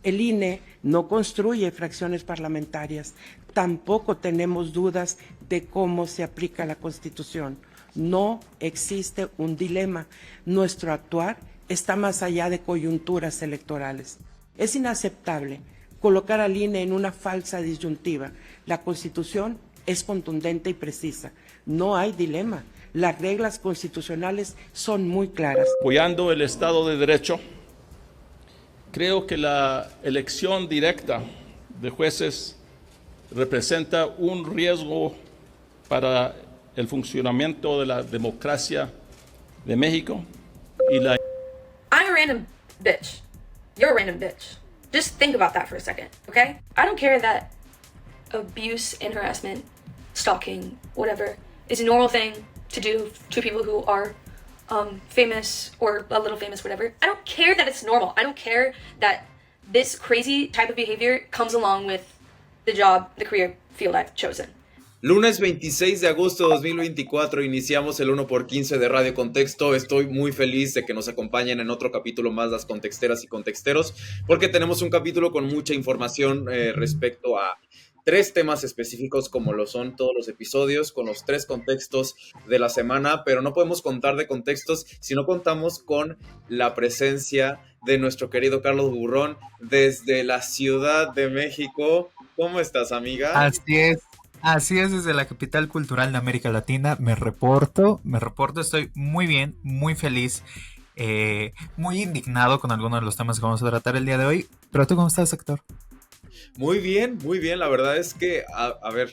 El INE no construye fracciones parlamentarias, tampoco tenemos dudas de cómo se aplica la Constitución. No existe un dilema. Nuestro actuar está más allá de coyunturas electorales. Es inaceptable colocar al INE en una falsa disyuntiva. La Constitución es contundente y precisa. No hay dilema. Las reglas constitucionales son muy claras. Apoyando el Estado de Derecho, creo que la elección directa de jueces representa un riesgo para el funcionamiento de la democracia de México y la... I'm a random bitch. You're a random bitch. Just think about that for a second, okay? I don't care that abuse and harassment, stalking, whatever, is a normal thing to do to people who are famous or a little famous, whatever. I don't care that it's normal. I don't care that this crazy type of behavior comes along with the job, the career field I've chosen. Lunes 26 de agosto de 2024 iniciamos el 1x15 de Radio Contexto. Estoy muy feliz de que nos acompañen en otro capítulo más las contexteras y contexteros, porque tenemos un capítulo con mucha información respecto a 3 temas específicos, como lo son todos los episodios, con los 3 contextos de la semana, pero no podemos contar de contextos si no contamos con la presencia de nuestro querido Carlos Burrón desde la Ciudad de México. ¿Cómo estás, amiga? Así es, desde la capital cultural de América Latina, me reporto, estoy muy bien, muy feliz, muy indignado con algunos de los temas que vamos a tratar el día de hoy. ¿Pero tú cómo estás, Héctor? Muy bien, la verdad es que, a ver,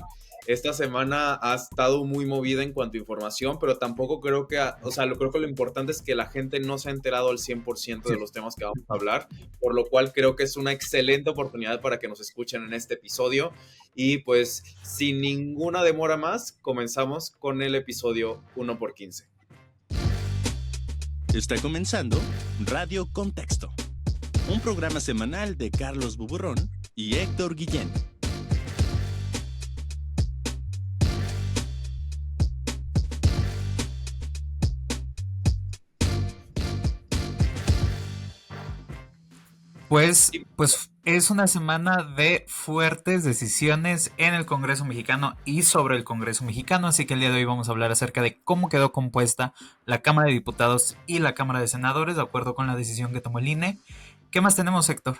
esta semana ha estado muy movida en cuanto a información, pero tampoco creo que, creo que lo importante es que la gente no se ha enterado al 100% de los temas que vamos a hablar, por lo cual creo que es una excelente oportunidad para que nos escuchen en este episodio. Y pues, sin ninguna demora más, comenzamos con el episodio 1x15. Está comenzando Radio Contexto, un programa semanal de Carlos Buburrón y Héctor Guillén. Pues es una semana de fuertes decisiones en el Congreso mexicano y sobre el Congreso mexicano, así que el día de hoy vamos a hablar acerca de cómo quedó compuesta la Cámara de Diputados y la Cámara de Senadores, de acuerdo con la decisión que tomó el INE. ¿Qué más tenemos, Héctor?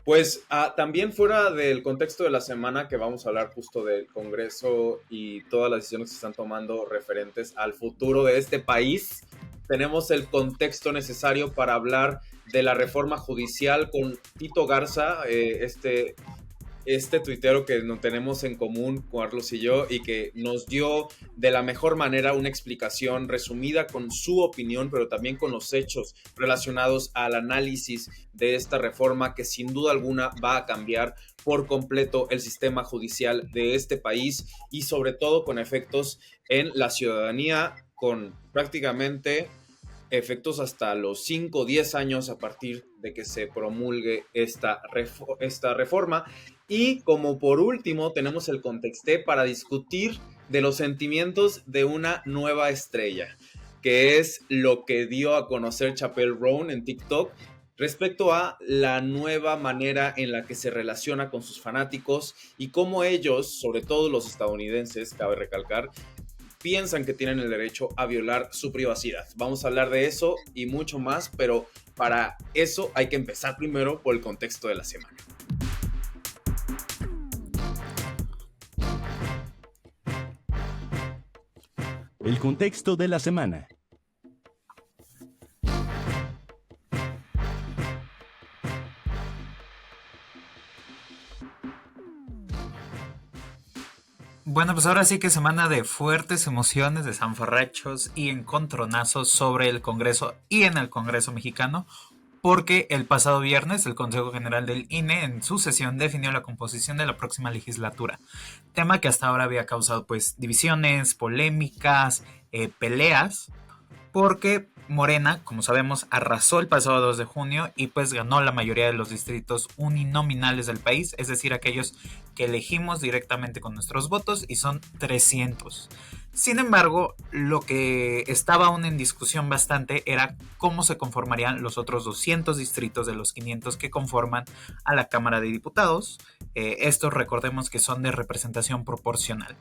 Pues también fuera del contexto de la semana, que vamos a hablar justo del Congreso y todas las decisiones que se están tomando referentes al futuro de este país, tenemos el contexto necesario para hablar de la reforma judicial con Tito Garza, este tuitero que no tenemos en común, Carlos y yo, y que nos dio de la mejor manera una explicación resumida con su opinión, pero también con los hechos relacionados al análisis de esta reforma que sin duda alguna va a cambiar por completo el sistema judicial de este país y sobre todo con efectos en la ciudadanía, con prácticamente efectos hasta los 5 o 10 años a partir de que se promulgue esta reforma. Y como por último tenemos el contexté para discutir de los sentimientos de una nueva estrella, que es lo que dio a conocer Chappelle Roan en TikTok respecto a la nueva manera en la que se relaciona con sus fanáticos y cómo ellos, sobre todo los estadounidenses, cabe recalcar, piensan que tienen el derecho a violar su privacidad. Vamos a hablar de eso y mucho más, pero para eso hay que empezar primero por el contexto de la semana. El contexto de la semana. Bueno, pues ahora sí que semana de fuertes emociones, de sanfarrachos y encontronazos sobre el Congreso y en el Congreso mexicano, porque el pasado viernes el Consejo General del INE en su sesión definió la composición de la próxima legislatura, tema que hasta ahora había causado pues divisiones, polémicas, peleas, porque Morena, como sabemos, arrasó el pasado 2 de junio y pues ganó la mayoría de los distritos uninominales del país, es decir, aquellos que elegimos directamente con nuestros votos, y son 300. Sin embargo, lo que estaba aún en discusión bastante era cómo se conformarían los otros 200 distritos de los 500 que conforman a la Cámara de Diputados. Estos recordemos que son de representación proporcional.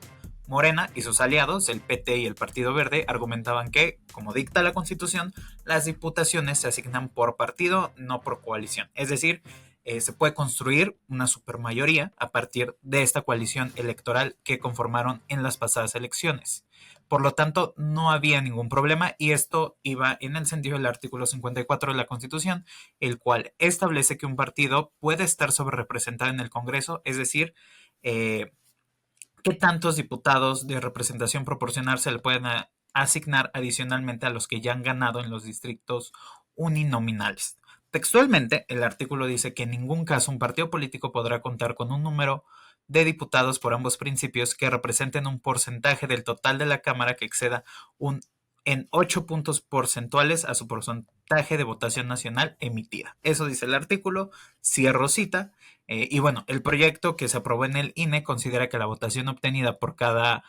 Morena y sus aliados, el PT y el Partido Verde, argumentaban que, como dicta la Constitución, las diputaciones se asignan por partido, no por coalición. Es decir, se puede construir una supermayoría a partir de esta coalición electoral que conformaron en las pasadas elecciones. Por lo tanto, no había ningún problema, y esto iba en el sentido del artículo 54 de la Constitución, el cual establece que un partido puede estar sobrerepresentado en el Congreso, es decir, qué tantos diputados de representación proporcional se le pueden asignar adicionalmente a los que ya han ganado en los distritos uninominales. Textualmente, el artículo dice que en ningún caso un partido político podrá contar con un número de diputados por ambos principios que representen un porcentaje del total de la Cámara que exceda en 8 puntos porcentuales a su porcentaje de votación nacional emitida. Eso dice el artículo, cierro cita. Y bueno, el proyecto que se aprobó en el INE considera que la votación obtenida por cada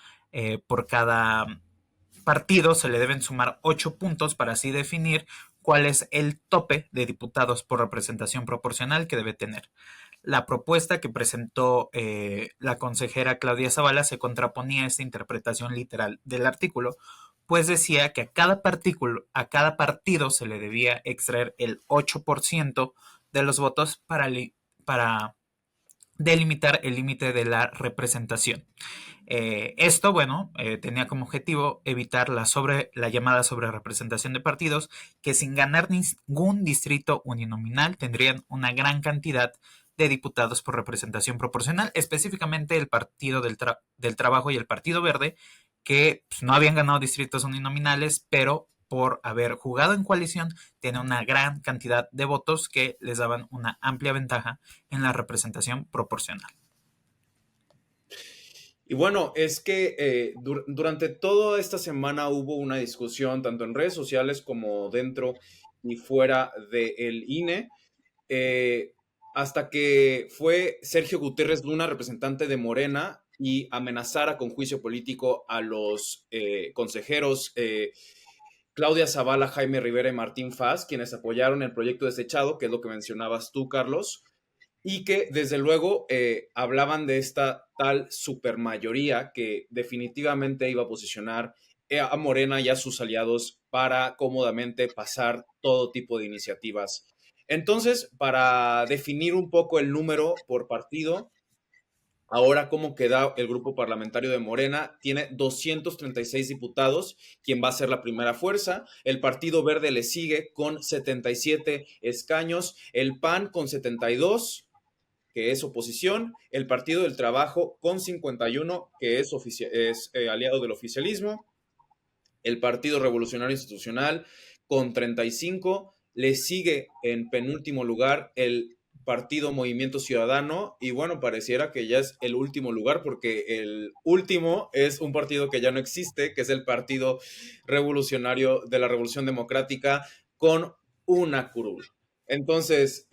partido se le deben sumar 8 puntos para así definir cuál es el tope de diputados por representación proporcional que debe tener. La propuesta que presentó la consejera Claudia Zavala se contraponía a esta interpretación literal del artículo, pues decía que a cada partido se le debía extraer el 8% de los votos para delimitar el límite de la representación. Esto, bueno, tenía como objetivo evitar la llamada sobrerepresentación de partidos que, sin ganar ningún distrito uninominal, tendrían una gran cantidad de diputados por representación proporcional, específicamente el Partido del Trabajo y el Partido Verde, que pues, no habían ganado distritos uninominales, pero por haber jugado en coalición, tiene una gran cantidad de votos que les daban una amplia ventaja en la representación proporcional. Y bueno, es que durante toda esta semana hubo una discusión, tanto en redes sociales como dentro y fuera del INE, hasta que fue Sergio Gutiérrez Luna, representante de Morena, y amenazara con juicio político a los consejeros Claudia Zavala, Jaime Rivera y Martín Faz, quienes apoyaron el proyecto desechado, que es lo que mencionabas tú, Carlos, y que desde luego hablaban de esta tal supermayoría que definitivamente iba a posicionar a Morena y a sus aliados para cómodamente pasar todo tipo de iniciativas. Entonces, para definir un poco el número por partido, ahora, ¿cómo queda el grupo parlamentario de Morena? Tiene 236 diputados, quien va a ser la primera fuerza. El Partido Verde le sigue con 77 escaños. El PAN con 72, que es oposición. El Partido del Trabajo con 51, que es aliado del oficialismo. El Partido Revolucionario Institucional con 35. Le sigue en penúltimo lugar el Partido Movimiento Ciudadano, y bueno, pareciera que ya es el último lugar, porque el último es un partido que ya no existe, que es el Partido Revolucionario de la Revolución Democrática, con una curul. Entonces,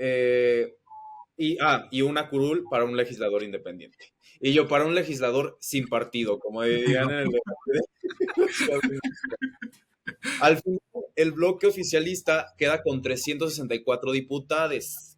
y una curul para un legislador independiente. Y yo para un legislador sin partido, como dirían en el debate. Al final, el bloque oficialista queda con 364 diputados,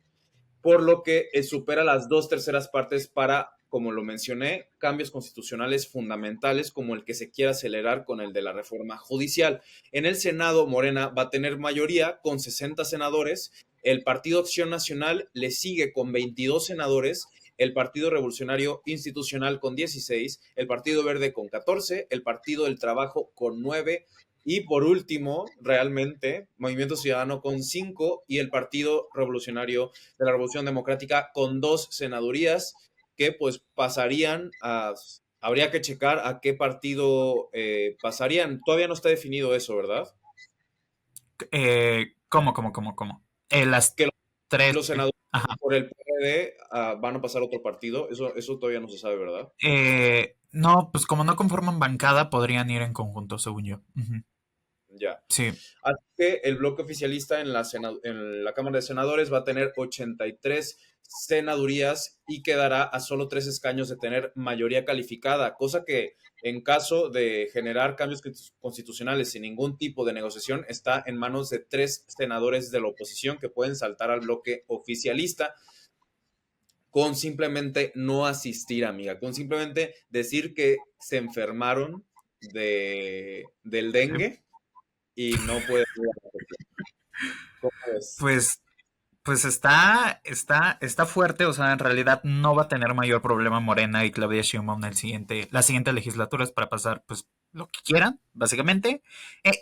por lo que supera las 2/3 partes para, como lo mencioné, cambios constitucionales fundamentales como el que se quiera acelerar con el de la reforma judicial. En el Senado, Morena va a tener mayoría con 60 senadores, el Partido Acción Nacional le sigue con 22 senadores, el Partido Revolucionario Institucional con 16, el Partido Verde con 14, el Partido del Trabajo con 9, y por último, realmente, Movimiento Ciudadano con 5 y el Partido Revolucionario de la Revolución Democrática con 2 senadurías que pues pasarían a... Habría que checar a qué partido pasarían. Todavía no está definido eso, ¿verdad? ¿Cómo? Las Que tres. los senadores Ajá. por el PRD van a pasar a otro partido. Eso todavía no se sabe, ¿verdad? No, pues como no conforman bancada, podrían ir en conjunto, según yo. Uh-huh. Ya. Sí, Así que el bloque oficialista en la Cámara de Senadores va a tener 83 senadurías y quedará a solo 3 escaños de tener mayoría calificada, cosa que en caso de generar cambios constitucionales sin ningún tipo de negociación está en manos de 3 senadores de la oposición que pueden saltar al bloque oficialista con simplemente no asistir, amiga, con simplemente decir que se enfermaron del sí. dengue y no pueden ir a la sesión. ¿Cómo ves? Pues Pues está fuerte, o sea, en realidad no va a tener mayor problema Morena y Claudia Sheinbaum la siguiente legislatura es para pasar, pues, lo que quieran, básicamente.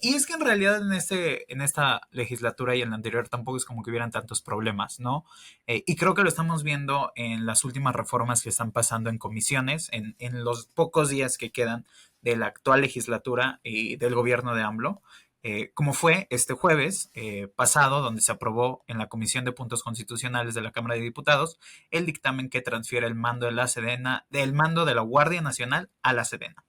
Y es que en realidad en esta legislatura y en la anterior tampoco es como que hubieran tantos problemas, ¿no? Y creo que lo estamos viendo en las últimas reformas que están pasando en comisiones, en los pocos días que quedan de la actual legislatura y del gobierno de AMLO, como fue este jueves pasado, donde se aprobó en la Comisión de Puntos Constitucionales de la Cámara de Diputados el dictamen que transfiere el mando de la Sedena, del mando de la Guardia Nacional a la Sedena.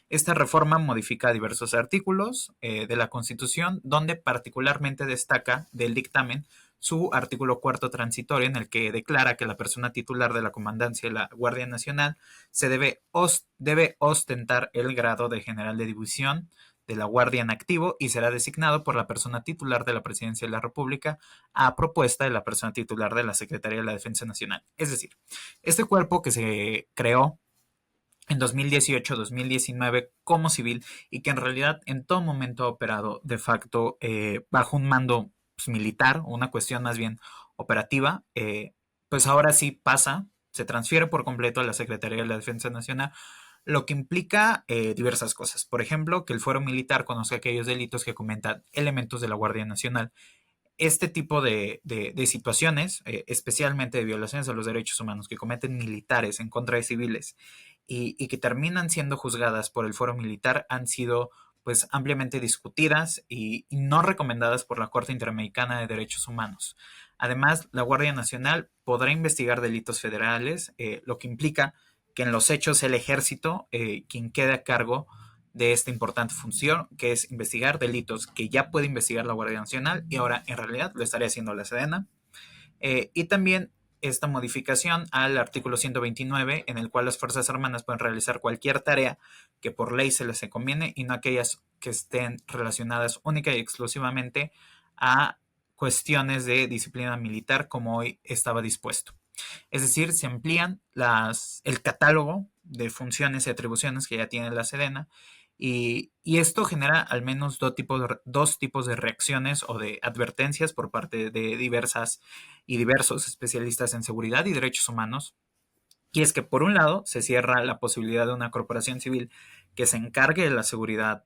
Esta reforma modifica diversos artículos de la Constitución, donde particularmente destaca del dictamen su artículo cuarto transitorio, en el que declara que la persona titular de la comandancia de la Guardia Nacional debe ostentar el grado de general de división de la Guardia en activo y será designado por la persona titular de la Presidencia de la República a propuesta de la persona titular de la Secretaría de la Defensa Nacional. Es decir, este cuerpo que se creó en 2018-2019 como civil y que en realidad en todo momento ha operado de facto bajo un mando pues, militar, una cuestión más bien operativa, pues ahora sí pasa, se transfiere por completo a la Secretaría de la Defensa Nacional, lo que implica diversas cosas. Por ejemplo, que el fuero militar conozca aquellos delitos que cometan elementos de la Guardia Nacional. Este tipo de situaciones, especialmente de violaciones a los derechos humanos que cometen militares en contra de civiles y que terminan siendo juzgadas por el foro militar, han sido pues ampliamente discutidas y no recomendadas por la Corte Interamericana de Derechos Humanos. Además, la Guardia Nacional podrá investigar delitos federales, lo que implica que en los hechos el ejército quien quede a cargo de esta importante función, que es investigar delitos que ya puede investigar la Guardia Nacional y ahora en realidad lo estaría haciendo la Sedena. Y también esta modificación al artículo 129, en el cual las Fuerzas Armadas pueden realizar cualquier tarea que por ley se les encomiende y no aquellas que estén relacionadas única y exclusivamente a cuestiones de disciplina militar como hoy estaba dispuesto. Es decir, se amplían el catálogo de funciones y atribuciones que ya tiene la Sedena y esto genera al menos dos tipos de reacciones o de advertencias por parte de diversas y diversos especialistas en seguridad y derechos humanos. Y es que, por un lado, se cierra la posibilidad de una corporación civil que se encargue de la seguridad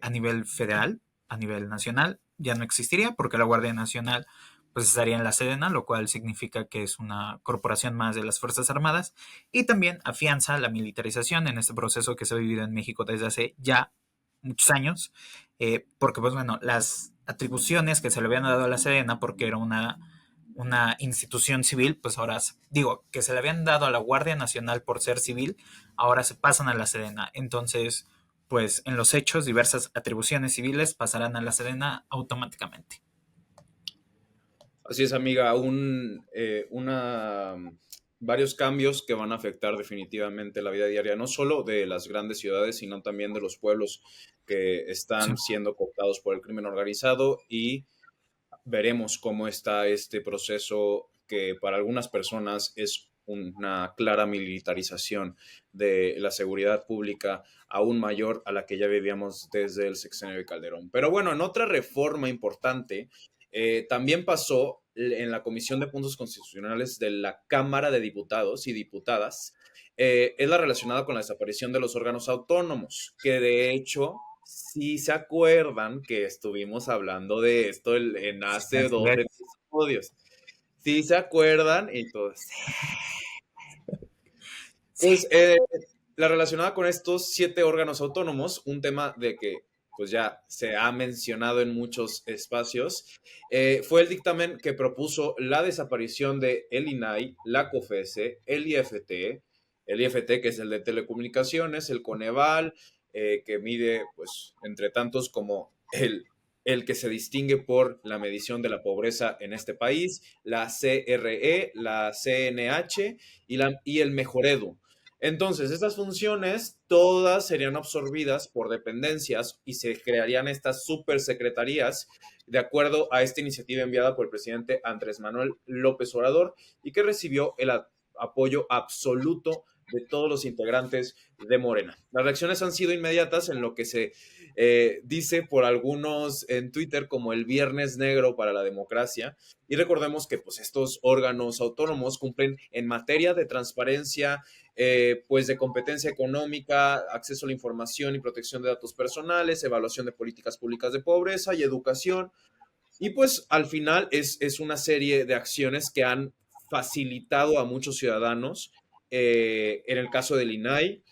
a nivel federal, a nivel nacional, ya no existiría porque la Guardia Nacional pues estaría en la Sedena, lo cual significa que es una corporación más de las Fuerzas Armadas y también afianza la militarización en este proceso que se ha vivido en México desde hace ya muchos años, porque pues bueno, las atribuciones que se le habían dado a la Sedena porque era una institución civil, pues ahora digo que se le habían dado a la Guardia Nacional por ser civil, ahora se pasan a la Sedena. Entonces, pues en los hechos diversas atribuciones civiles pasarán a la Sedena automáticamente. Así es, amiga, varios cambios que van a afectar definitivamente la vida diaria, no solo de las grandes ciudades, sino también de los pueblos que Sí. están siendo cooptados por el crimen organizado y veremos cómo está este proceso que para algunas personas es una clara militarización de la seguridad pública aún mayor a la que ya vivíamos desde el sexenio de Calderón. Pero bueno, en otra reforma importante, también pasó en la Comisión de Puntos Constitucionales de la Cámara de Diputados y Diputadas, es la relacionada con la desaparición de los órganos autónomos, que de hecho si se acuerdan que estuvimos hablando de esto en hace Así 2 es. episodios. Si se acuerdan, entonces, Sí. pues la relacionada con estos 7 órganos autónomos, un tema de que pues ya se ha mencionado en muchos espacios, fue el dictamen que propuso la desaparición de el INAI, la COFESE, el IFT que es el de telecomunicaciones, el Coneval, que mide pues entre tantos como el el que se distingue por la medición de la pobreza en este país, la CRE, la CNH y el Mejoredu. Entonces, estas funciones todas serían absorbidas por dependencias y se crearían estas supersecretarías de acuerdo a esta iniciativa enviada por el presidente Andrés Manuel López Obrador y que recibió el apoyo absoluto de todos los integrantes de Morena. Las reacciones han sido inmediatas en lo que se dice por algunos en Twitter como el Viernes Negro para la democracia. Y recordemos que pues, estos órganos autónomos cumplen en materia de transparencia, pues de competencia económica, acceso a la información y protección de datos personales, evaluación de políticas públicas de pobreza y educación. Y pues al final es una serie de acciones que han facilitado a muchos ciudadanos, en el caso del INAI,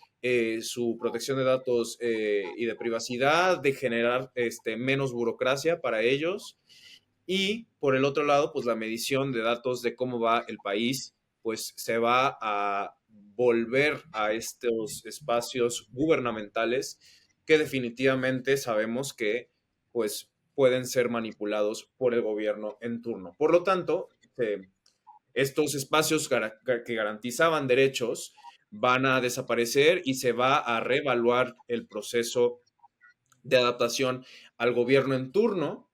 su protección de datos y de privacidad, de generar menos burocracia para ellos. Y por el otro lado, pues la medición de datos de cómo va el país, pues se va a volver a estos espacios gubernamentales que definitivamente sabemos que pues pueden ser manipulados por el gobierno en turno. Por lo tanto, estos espacios que garantizaban derechos van a desaparecer y se va a reevaluar el proceso de adaptación al gobierno en turno.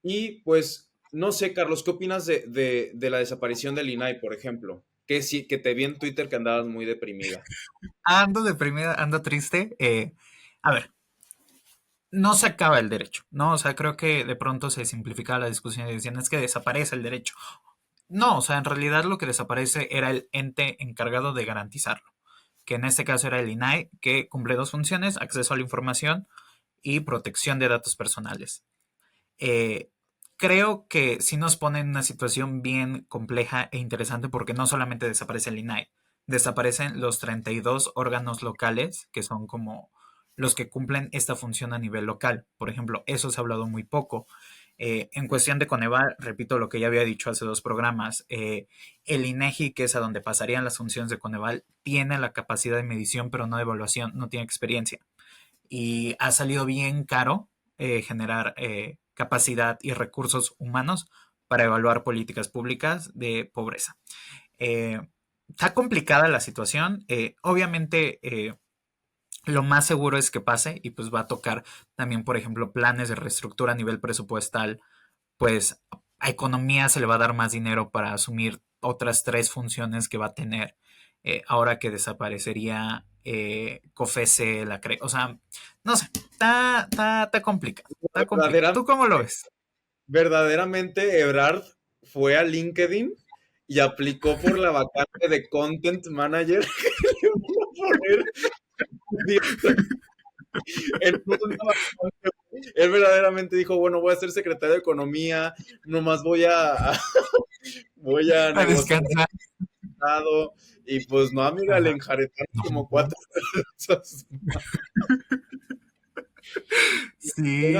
Y pues, no sé, Carlos, ¿qué opinas de la desaparición del INAI, por ejemplo? Que sí, que te vi en Twitter que andabas muy deprimida. Ando deprimida, ando triste. A ver, no se acaba el derecho, ¿no? O sea, creo que de pronto se simplificaba la discusión y decían, es que desaparece el derecho. No, o sea, en realidad lo que desaparece era el ente encargado de garantizarlo, que en este caso era el INAI, que cumple dos funciones: acceso a la información y protección de datos personales. Eh, Creo que sí nos pone en una situación bien compleja e interesante porque no solamente desaparece el INAI, desaparecen los 32 órganos locales que son como los que cumplen esta función a nivel local. Por ejemplo, eso se ha hablado muy poco. En cuestión de Coneval, repito lo que ya había dicho hace dos programas, el INEGI, que es a donde pasarían las funciones de Coneval, tiene la capacidad de medición, pero no de evaluación, no tiene experiencia. Y ha salido bien caro generar capacidad y recursos humanos para evaluar políticas públicas de pobreza. Eh, Está complicada la situación. Obviamente, lo más seguro es que pase y pues va a tocar también, por ejemplo, planes de reestructura a nivel presupuestal. Pues a economía se le va a dar más dinero para asumir otras tres funciones que va a tener ahora que desaparecería COFESE, o sea, no sé, está complicado, está complicado. ¿Tú cómo lo ves? Verdaderamente, Ebrard fue a LinkedIn y aplicó por la vacante de Content Manager que le van a poner en una vacante. Él verdaderamente dijo, bueno, voy a ser secretario de Economía, nomás voy a A negociar descansar. y pues no, amiga, le enjaretaron como cuatro cosas. Sí,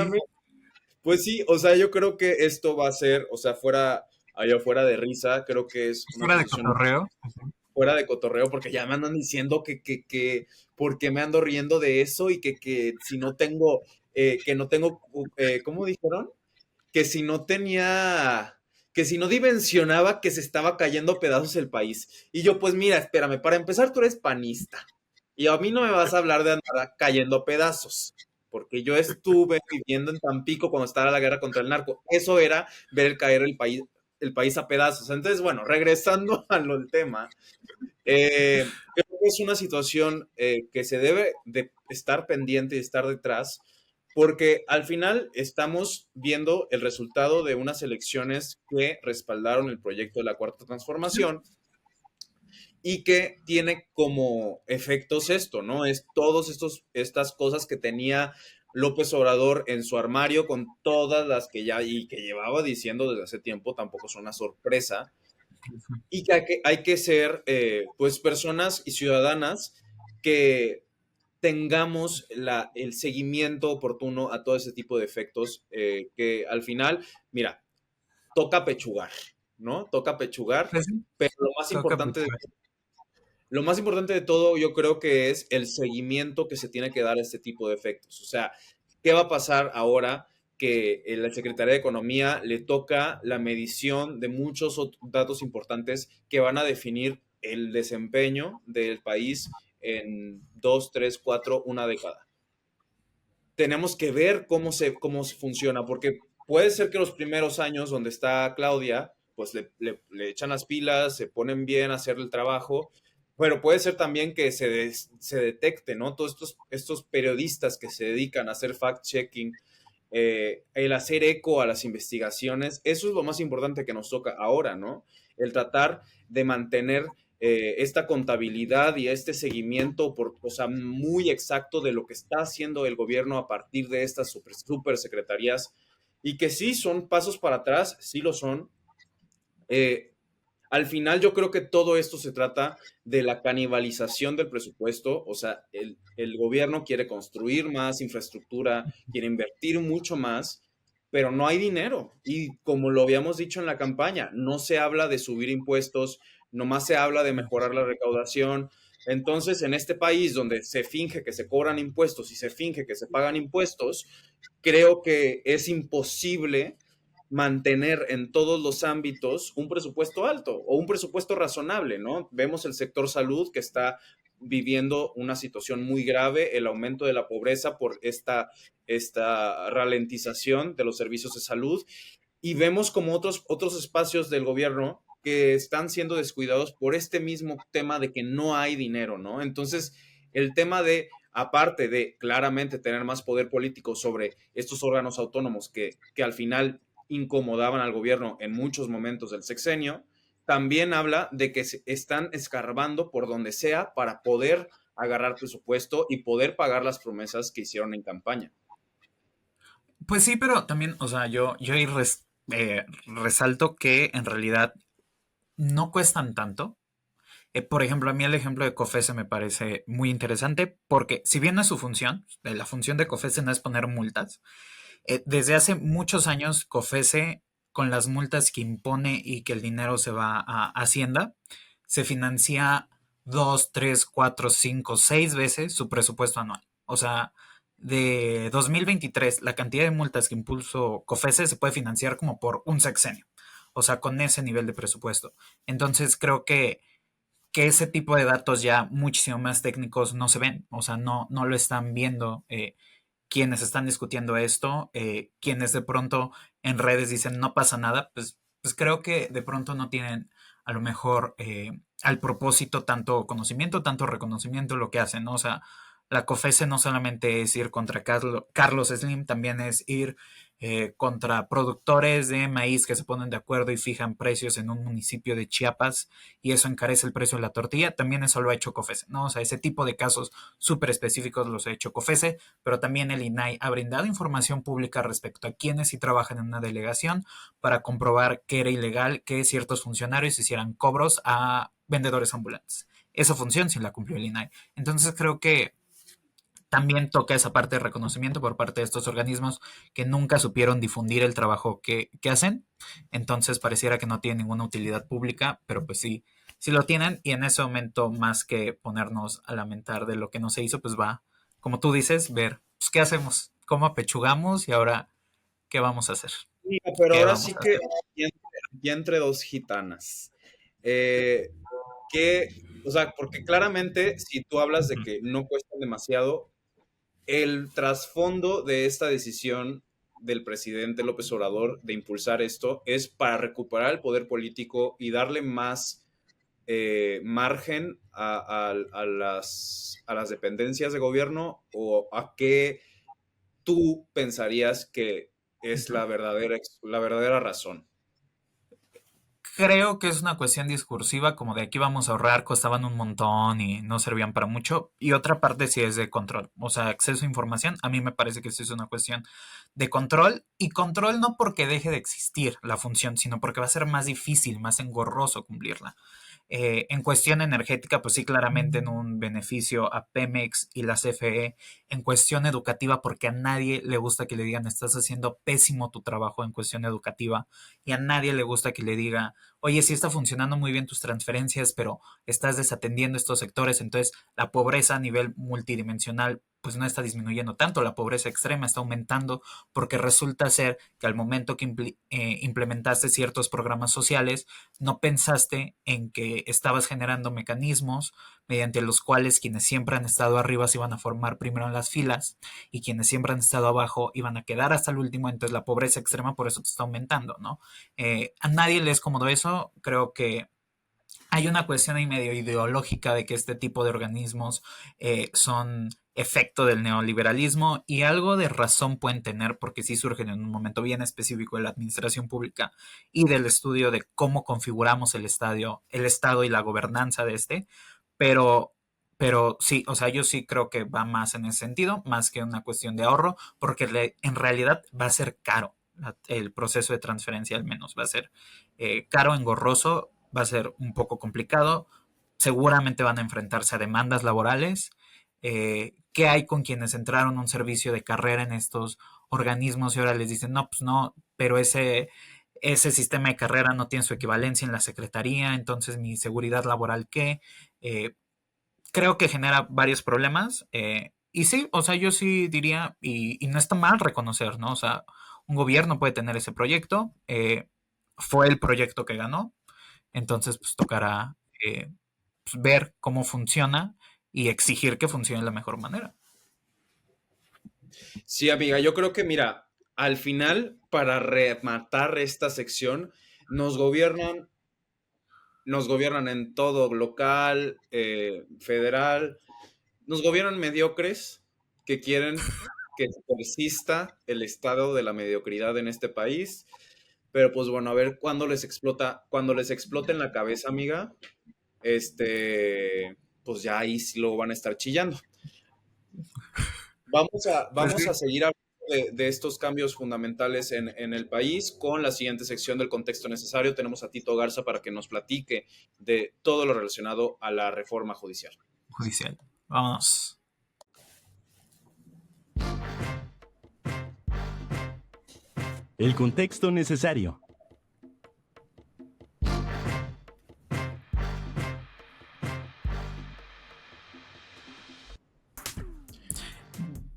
Pues sí, o sea, yo creo que esto va a ser, o sea, allá fuera de risa, creo que es una fuera de posición cotorreo. fuera de cotorreo, porque ya me andan diciendo que por qué me ando riendo de eso y que si no tengo, que no tengo, ¿cómo dijeron? Que si no tenía, que si no dimensionaba que se estaba cayendo a pedazos el país. Y yo, pues mira, espérame, para empezar tú eres panista y a mí no me vas a hablar de andar cayendo a pedazos. Porque yo estuve viviendo en Tampico cuando estaba la guerra contra el narco. Eso era ver caer el país a pedazos. Entonces, bueno, regresando al tema, creo que es una situación que se debe de estar pendiente y estar detrás, porque al final estamos viendo el resultado de unas elecciones que respaldaron el proyecto de la Cuarta Transformación y que tiene como efectos esto, ¿no? Es todas estas cosas que tenía López Obrador en su armario con todas las que ya y que llevaba diciendo desde hace tiempo, tampoco es una sorpresa, y que hay que ser pues personas y ciudadanas que tengamos el seguimiento oportuno a todo ese tipo de efectos que al final, mira, toca pechugar, ¿no? Toca pechugar, Pues sí, pero toca mucho. lo más importante de todo yo creo que es el seguimiento que se tiene que dar a este tipo de efectos. O sea, ¿qué va a pasar ahora que la Secretaría de Economía le toca la medición de muchos datos importantes que van a definir el desempeño del país en 2, 3, 4, una década. Tenemos que ver cómo se funciona, porque puede ser que los primeros años donde está Claudia, pues le echan las pilas, se ponen bien a hacer el trabajo, pero puede ser también que se detecte, ¿no? Todos estos periodistas que se dedican a hacer fact-checking, el hacer eco a las investigaciones, eso es lo más importante que nos toca ahora, ¿no? El tratar de mantener esta contabilidad y este seguimiento o sea, muy exacto de lo que está haciendo el gobierno a partir de estas super secretarías y que sí son pasos para atrás, sí lo son. Eh, Al final yo creo que todo esto se trata de la canibalización del presupuesto, o sea, el gobierno quiere construir más infraestructura, quiere invertir mucho más, pero no hay dinero. Y como lo habíamos dicho en la campaña, no se habla de subir impuestos, nomás se habla de mejorar la recaudación. Entonces, en este país donde se finge que se cobran impuestos y se finge que se pagan impuestos, creo que es imposible mantener en todos los ámbitos un presupuesto alto o un presupuesto razonable, ¿no? Vemos el sector salud que está viviendo una situación muy grave, el aumento de la pobreza por esta ralentización de los servicios de salud, y vemos como otros espacios del gobierno que están siendo descuidados por este mismo tema de que no hay dinero, ¿no? Entonces, el tema de, aparte de claramente tener más poder político sobre estos órganos autónomos que al final incomodaban al gobierno en muchos momentos del sexenio, también habla de que se están escarbando por donde sea para poder agarrar presupuesto y poder pagar las promesas que hicieron en campaña. Pues sí, pero también, o sea, yo ahí resalto que en realidad no cuestan tanto. Por ejemplo, a mí el ejemplo de COFESE me parece muy interesante porque si bien no es su función, la función de COFESE no es poner multas, desde hace muchos años COFESE, con las multas que impone y que el dinero se va a Hacienda, se financia dos, tres, cuatro, cinco, seis veces su presupuesto anual. O sea, de 2023, la cantidad de multas que impulsó COFESE se puede financiar como por un sexenio. O sea, con ese nivel de presupuesto. Entonces creo que ese tipo de datos ya muchísimo más técnicos no se ven, o sea, no lo están viendo quienes están discutiendo esto, quienes de pronto en redes dicen no pasa nada, pues creo que de pronto no tienen a lo mejor al propósito tanto conocimiento, tanto reconocimiento lo que hacen, ¿no? O sea, la COFESE no solamente es ir contra Carlos Slim, también es ir contra productores de maíz que se ponen de acuerdo y fijan precios en un municipio de Chiapas y eso encarece el precio de la tortilla, también eso lo ha hecho COFESE, ¿no? O sea, ese tipo de casos súper específicos los ha hecho COFESE, pero también el INAI ha brindado información pública respecto a quienes sí trabajan en una delegación para comprobar que era ilegal que ciertos funcionarios hicieran cobros a vendedores ambulantes. Esa función sí la cumplió el INAI. Entonces creo que también toca esa parte de reconocimiento por parte de estos organismos que nunca supieron difundir el trabajo que hacen. Entonces pareciera que no tienen ninguna utilidad pública, pero pues sí, sí lo tienen y en ese momento más que ponernos a lamentar de lo que no se hizo, pues va, como tú dices, ver pues, qué hacemos, cómo apechugamos y ahora qué vamos a hacer. Sí, pero ¿Qué ahora vamos sí a que hacer? ya entre dos gitanas. Eh, que, o sea, porque claramente si tú hablas de que no cuesta demasiado, el trasfondo de esta decisión del presidente López Obrador de impulsar esto es para recuperar el poder político y darle más margen a las dependencias de gobierno o a qué tú pensarías que es la verdadera razón. Creo que es una cuestión discursiva, como de aquí vamos a ahorrar, costaban un montón y no servían para mucho. Y otra parte sí es de control, o sea, acceso a información. A mí me parece que sí es una cuestión de control y control no porque deje de existir la función, sino porque va a ser más difícil, más engorroso cumplirla. En cuestión energética, pues sí, claramente en un beneficio a Pemex y la CFE. En cuestión educativa, porque a nadie le gusta que le digan estás haciendo pésimo tu trabajo en cuestión educativa y a nadie le gusta que le diga, oye, sí está funcionando muy bien tus transferencias, pero estás desatendiendo estos sectores. Entonces, la pobreza a nivel multidimensional pues no está disminuyendo tanto, la pobreza extrema está aumentando porque resulta ser que al momento que implementaste ciertos programas sociales, no pensaste en que estabas generando mecanismos mediante los cuales quienes siempre han estado arriba se iban a formar primero en las filas y quienes siempre han estado abajo iban a quedar hasta el último, entonces la pobreza extrema por eso te está aumentando, ¿no? A nadie le es cómodo eso, creo que hay una cuestión ahí medio ideológica de que este tipo de organismos son efecto del neoliberalismo y algo de razón pueden tener porque sí surgen en un momento bien específico de la administración pública y del estudio de cómo configuramos el Estado y la gobernanza de este, pero, pero sí, o sea, yo sí creo que va más en ese sentido, más que una cuestión de ahorro, porque en realidad va a ser caro el proceso de transferencia al menos, va a ser caro, engorroso, va a ser un poco complicado, seguramente van a enfrentarse a demandas laborales. ¿Qué hay con quienes entraron a un servicio de carrera en estos organismos y ahora les dicen, no, pues no, pero ese sistema de carrera no tiene su equivalencia en la secretaría, entonces mi seguridad laboral, ¿qué? Creo que genera varios problemas. Y sí, o sea, yo sí diría, y no está mal reconocer, ¿no? O sea, un gobierno puede tener ese proyecto, fue el proyecto que ganó, entonces pues tocará pues, ver cómo funciona y exigir que funcione de la mejor manera. Sí, amiga, yo creo que, mira, al final, para rematar esta sección, nos gobiernan, nos gobiernan en todo, local, federal, nos gobiernan mediocres que quieren que persista el estado de la mediocridad en este país, pero pues bueno, a ver cuando les explota en la cabeza, amiga, pues ya ahí sí lo van a estar chillando. Vamos a seguir hablando de estos cambios fundamentales en el país con la siguiente sección del contexto necesario. Tenemos a Tito Garza para que nos platique de todo lo relacionado a la reforma judicial. Vamos. El contexto necesario.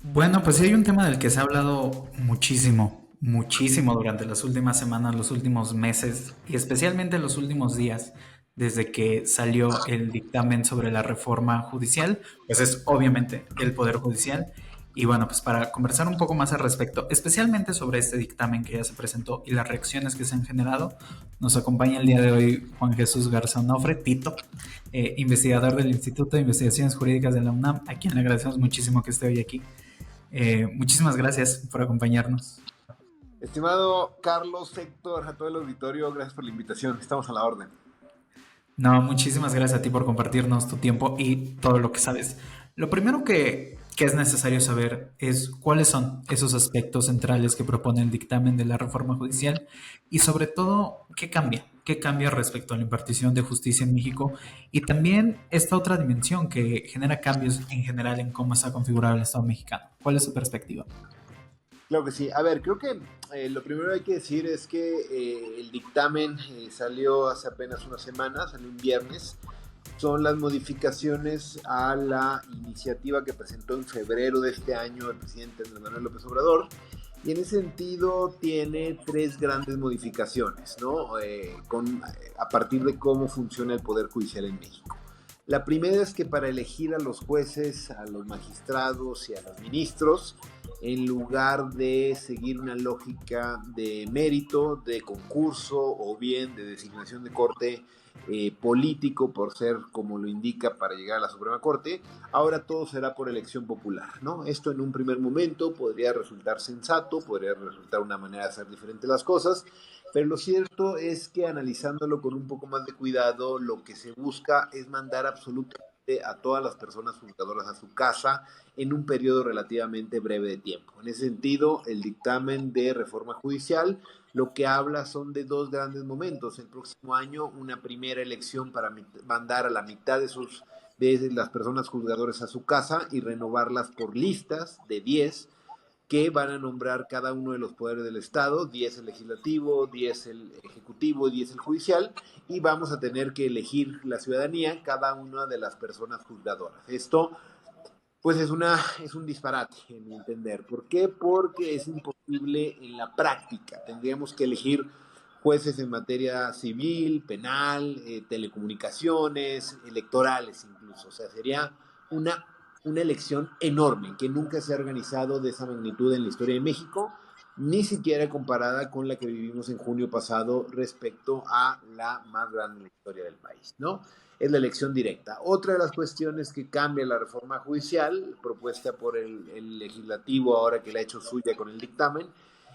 Bueno, pues sí hay un tema del que se ha hablado muchísimo, muchísimo durante las últimas semanas, los últimos meses y especialmente los últimos días, desde que salió el dictamen sobre la reforma judicial, pues es obviamente el Poder Judicial. Y bueno, pues para conversar un poco más al respecto, especialmente sobre este dictamen que ya se presentó y las reacciones que se han generado, nos acompaña el día de hoy Juan Jesús Garza Onofre, Tito, investigador del Instituto de Investigaciones Jurídicas de la UNAM, a quien le agradecemos muchísimo que esté hoy aquí. Muchísimas gracias por acompañarnos. Estimado Carlos, Héctor, a todo el auditorio, gracias por la invitación. Estamos a la orden. No, muchísimas gracias a ti por compartirnos tu tiempo y todo lo que sabes. Lo primero que es necesario saber es cuáles son esos aspectos centrales que propone el dictamen de la reforma judicial y sobre todo qué cambia respecto a la impartición de justicia en México y también esta otra dimensión que genera cambios en general en cómo está configurado el Estado mexicano. ¿Cuál es su perspectiva? Claro que sí. A ver, creo que lo primero que hay que decir es que el dictamen salió hace apenas una semana, salió un viernes. Son las modificaciones a la iniciativa que presentó en febrero de este año el presidente Andrés Manuel López Obrador. Y en ese sentido tiene tres grandes modificaciones, ¿no? A partir de cómo funciona el Poder Judicial en México. La primera es que para elegir a los jueces, a los magistrados y a los ministros, en lugar de seguir una lógica de mérito, de concurso o bien de designación de corte político por ser como lo indica para llegar a la Suprema Corte, ahora todo será por elección popular, ¿no? Esto en un primer momento podría resultar sensato, podría resultar una manera de hacer diferente las cosas, pero lo cierto es que analizándolo con un poco más de cuidado, lo que se busca es mandar absolutamente a todas las personas juzgadoras a su casa en un periodo relativamente breve de tiempo. En ese sentido, el dictamen de reforma judicial lo que habla son de dos grandes momentos. El próximo año, una primera elección para mandar a la mitad de las personas juzgadoras a su casa y renovarlas por listas de 10 que van a nombrar cada uno de los poderes del Estado, 10 el legislativo, 10 el ejecutivo, 10 el judicial, y vamos a tener que elegir la ciudadanía cada una de las personas juzgadoras. Esto pues es un disparate, en mi entender. ¿Por qué? Porque es imposible en la práctica. Tendríamos que elegir jueces en materia civil, penal, telecomunicaciones, electorales incluso. O sea, sería una, una elección enorme que nunca se ha organizado de esa magnitud en la historia de México, ni siquiera comparada con la que vivimos en junio pasado respecto a la más grande en la historia del país, ¿no? Es la elección directa. Otra de las cuestiones que cambia la reforma judicial, propuesta por el legislativo ahora que la ha hecho suya con el dictamen,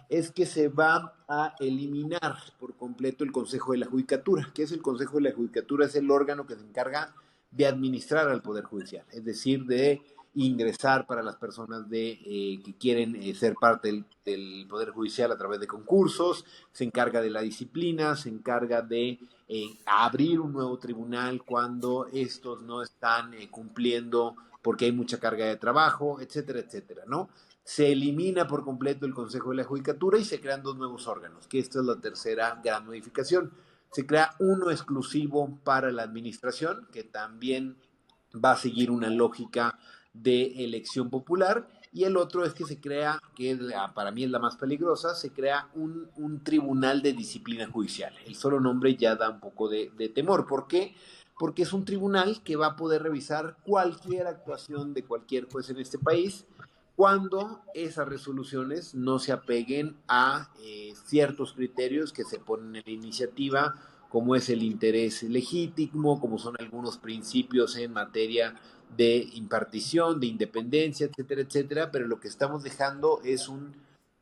es que se va a eliminar por completo el Consejo de la Judicatura. ¿Qué es el Consejo de la Judicatura? Es el órgano que se encarga de administrar al Poder Judicial, es decir, de ingresar para las personas que quieren ser parte del Poder Judicial a través de concursos, se encarga de la disciplina, se encarga de abrir un nuevo tribunal cuando estos no están cumpliendo porque hay mucha carga de trabajo, etcétera, etcétera, ¿no? Se elimina por completo el Consejo de la Judicatura y se crean dos nuevos órganos, que esta es la tercera gran modificación. Se crea uno exclusivo para la administración, que también va a seguir una lógica de elección popular, y el otro es que se crea, para mí es la más peligrosa, se crea un tribunal de disciplina judicial. El solo nombre ya da un poco de temor. ¿Por qué? Porque es un tribunal que va a poder revisar cualquier actuación de cualquier juez en este país cuando esas resoluciones no se apeguen a ciertos criterios que se ponen en la iniciativa, como es el interés legítimo, como son algunos principios en materia de impartición, de independencia, etcétera, etcétera, pero lo que estamos dejando es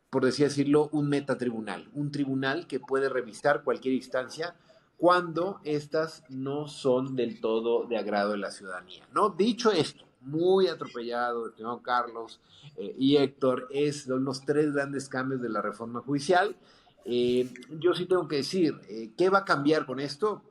por así decirlo, un metatribunal, un tribunal que puede revisar cualquier instancia cuando estas no son del todo de agrado de la ciudadanía, ¿no? Dicho esto, muy atropellado el señor Carlos y Héctor, son los tres grandes cambios de la reforma judicial. Yo sí tengo que decir, ¿qué va a cambiar con esto?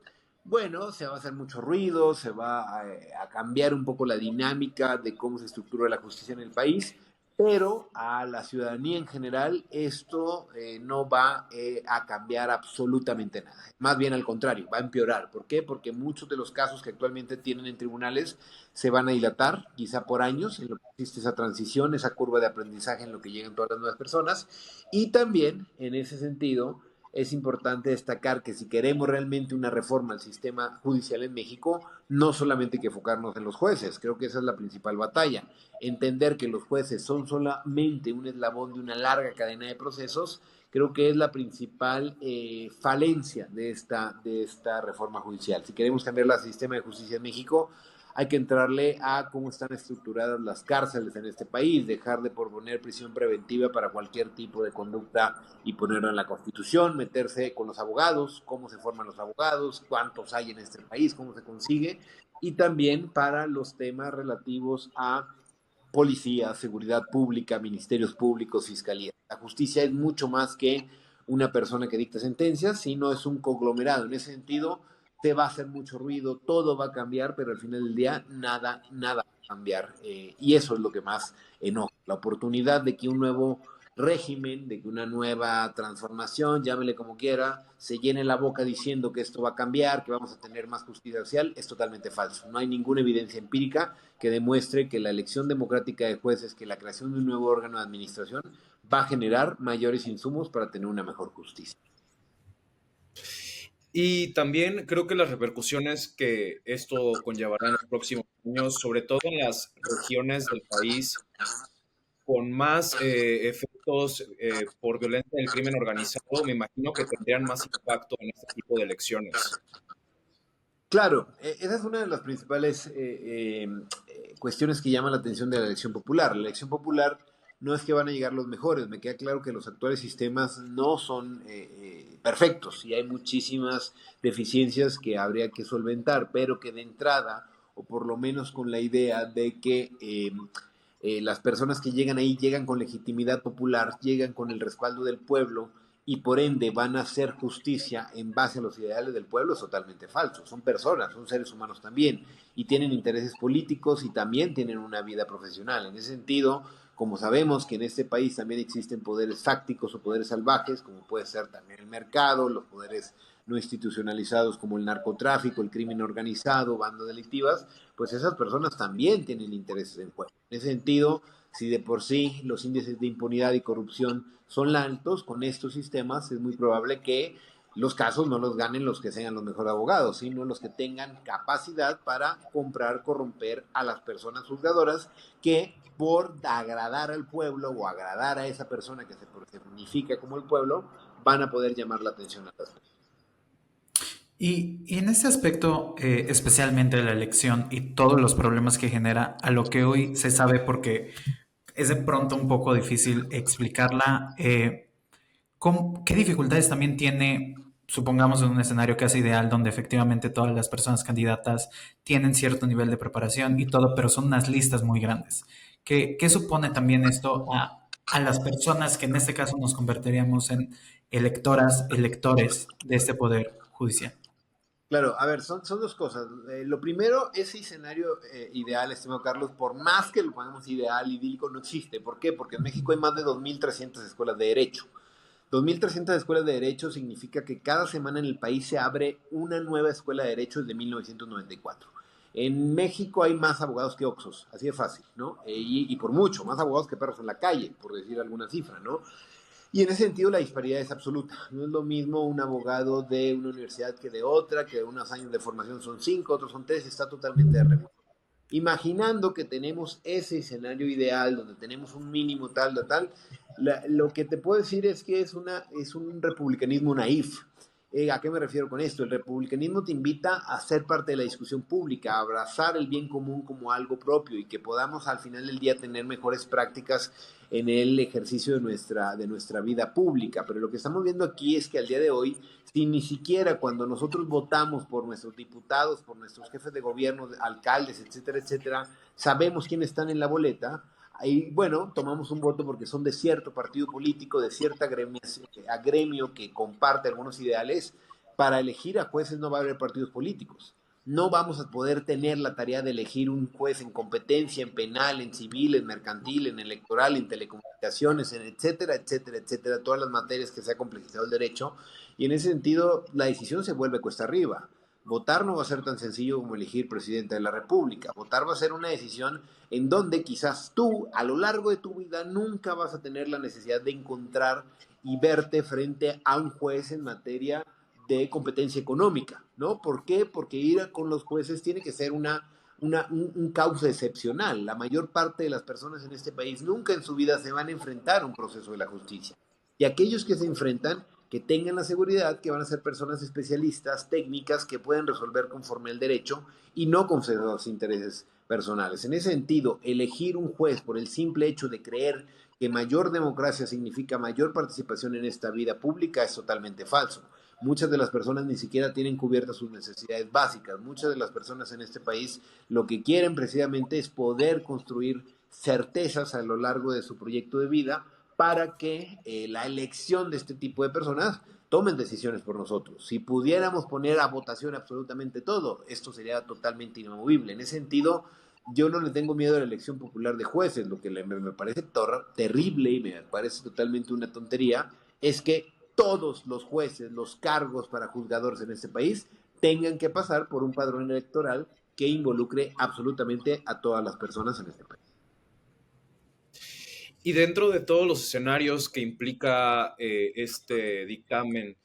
Bueno, se va a hacer mucho ruido, se va a cambiar un poco la dinámica de cómo se estructura la justicia en el país, pero a la ciudadanía en general esto no va a cambiar absolutamente nada. Más bien al contrario, va a empeorar. ¿Por qué? Porque muchos de los casos que actualmente tienen en tribunales se van a dilatar, quizá por años, en lo que existe esa transición, esa curva de aprendizaje en lo que llegan todas las nuevas personas. Y también, en ese sentido, es importante destacar que si queremos realmente una reforma al sistema judicial en México, no solamente hay que enfocarnos en los jueces, creo que esa es la principal batalla. Entender que los jueces son solamente un eslabón de una larga cadena de procesos, creo que es la principal falencia de esta reforma judicial. Si queremos cambiar el sistema de justicia en México, hay que entrarle a cómo están estructuradas las cárceles en este país, dejar de proponer prisión preventiva para cualquier tipo de conducta y ponerlo en la Constitución, meterse con los abogados, cómo se forman los abogados, cuántos hay en este país, cómo se consigue, y también para los temas relativos a policía, seguridad pública, ministerios públicos, fiscalía. La justicia es mucho más que una persona que dicta sentencias, sino es un conglomerado. En ese sentido, te va a hacer mucho ruido, todo va a cambiar, pero al final del día nada va a cambiar. Y eso es lo que más enoja. La oportunidad de que un nuevo régimen, de que una nueva transformación, llámele como quiera, se llene la boca diciendo que esto va a cambiar, que vamos a tener más justicia social, es totalmente falso. No hay ninguna evidencia empírica que demuestre que la elección democrática de jueces, que la creación de un nuevo órgano de administración va a generar mayores insumos para tener una mejor justicia. Y también creo que las repercusiones que esto conllevará en los próximos años, sobre todo en las regiones del país con más efectos por violencia del crimen organizado, me imagino que tendrían más impacto en este tipo de elecciones. Claro, esa es una de las principales cuestiones que llaman la atención de la elección popular. La elección popular no es que van a llegar los mejores, me queda claro que los actuales sistemas no son perfectos y hay muchísimas deficiencias que habría que solventar, pero que de entrada, o por lo menos con la idea de que las personas que llegan ahí llegan con legitimidad popular, llegan con el respaldo del pueblo, y por ende van a hacer justicia en base a los ideales del pueblo, es totalmente falso. Son personas, son seres humanos también, y tienen intereses políticos y también tienen una vida profesional. En ese sentido, como sabemos que en este país también existen poderes fácticos o poderes salvajes, como puede ser también el mercado, los poderes no institucionalizados como el narcotráfico, el crimen organizado, bandas delictivas, pues esas personas también tienen intereses en juego. En ese sentido, si de por sí los índices de impunidad y corrupción son altos, con estos sistemas es muy probable que los casos no los ganen los que sean los mejores abogados, sino los que tengan capacidad para comprar, corromper a las personas juzgadoras que por agradar al pueblo o agradar a esa persona que se personifica como el pueblo, van a poder llamar la atención a las personas. Y en ese aspecto, especialmente de la elección y todos los problemas que genera, a lo que hoy se sabe, porque es de pronto un poco difícil explicarla, ¿qué dificultades también tiene, supongamos, en un escenario casi ideal, donde efectivamente todas las personas candidatas tienen cierto nivel de preparación y todo, pero son unas listas muy grandes? ¿Qué supone también esto a las personas que en este caso nos convertiríamos en electoras, electores de este poder judicial? Claro, a ver, son dos cosas. Lo primero, ese escenario ideal, estimado Carlos, por más que lo pongamos ideal, idílico, no existe. ¿Por qué? Porque en México hay más de 2.300 escuelas de derecho. 2.300 escuelas de derecho significa que cada semana en el país se abre una nueva escuela de derecho desde 1994. En México hay más abogados que Oxxos, así de fácil, ¿no? Y por mucho, más abogados que perros en la calle, por decir alguna cifra, ¿no? Y en ese sentido la disparidad es absoluta. No es lo mismo un abogado de una universidad que de otra, que de unos años de formación son 5, otros son 3, está totalmente de remoto. Imaginando que tenemos ese escenario ideal, donde tenemos un mínimo tal, lo que te puedo decir es que es un republicanismo naif. ¿A qué me refiero con esto? El republicanismo te invita a ser parte de la discusión pública, a abrazar el bien común como algo propio y que podamos al final del día tener mejores prácticas en el ejercicio de nuestra vida pública. Pero lo que estamos viendo aquí es que al día de hoy, si ni siquiera cuando nosotros votamos por nuestros diputados, por nuestros jefes de gobierno, alcaldes, etcétera, sabemos quiénes están en la boleta, ahí, bueno, tomamos un voto porque son de cierto partido político, de cierta gremio que comparte algunos ideales. Para elegir a jueces no va a haber partidos políticos. No vamos a poder tener la tarea de elegir un juez en competencia, en penal, en civil, en mercantil, en electoral, en telecomunicaciones, en etcétera, todas las materias que se ha complejizado el derecho. Y en ese sentido, la decisión se vuelve cuesta arriba. Votar no va a ser tan sencillo como elegir presidente de la República. Votar va a ser una decisión en donde quizás tú, a lo largo de tu vida, nunca vas a tener la necesidad de encontrar y verte frente a un juez en materia de competencia económica, ¿no? ¿Por qué? Porque ir con los jueces tiene que ser un causa excepcional. La mayor parte de las personas en este país nunca en su vida se van a enfrentar a un proceso de la justicia. Y aquellos que se enfrentan, que tengan la seguridad que van a ser personas especialistas, técnicas, que pueden resolver conforme al derecho y no con sus intereses personales. En ese sentido, elegir un juez por el simple hecho de creer que mayor democracia significa mayor participación en esta vida pública es totalmente falso. Muchas de las personas ni siquiera tienen cubiertas sus necesidades básicas. Muchas de las personas en este país lo que quieren precisamente es poder construir certezas a lo largo de su proyecto de vida para que la elección de este tipo de personas tomen decisiones por nosotros. Si pudiéramos poner a votación absolutamente todo, esto sería totalmente inamovible. En ese sentido, yo no le tengo miedo a la elección popular de jueces. Lo que me parece terrible y me parece totalmente una tontería es que todos los jueces, los cargos para juzgadores en este país, tengan que pasar por un padrón electoral que involucre absolutamente a todas las personas en este país. Y dentro de todos los escenarios que implica este dictamen,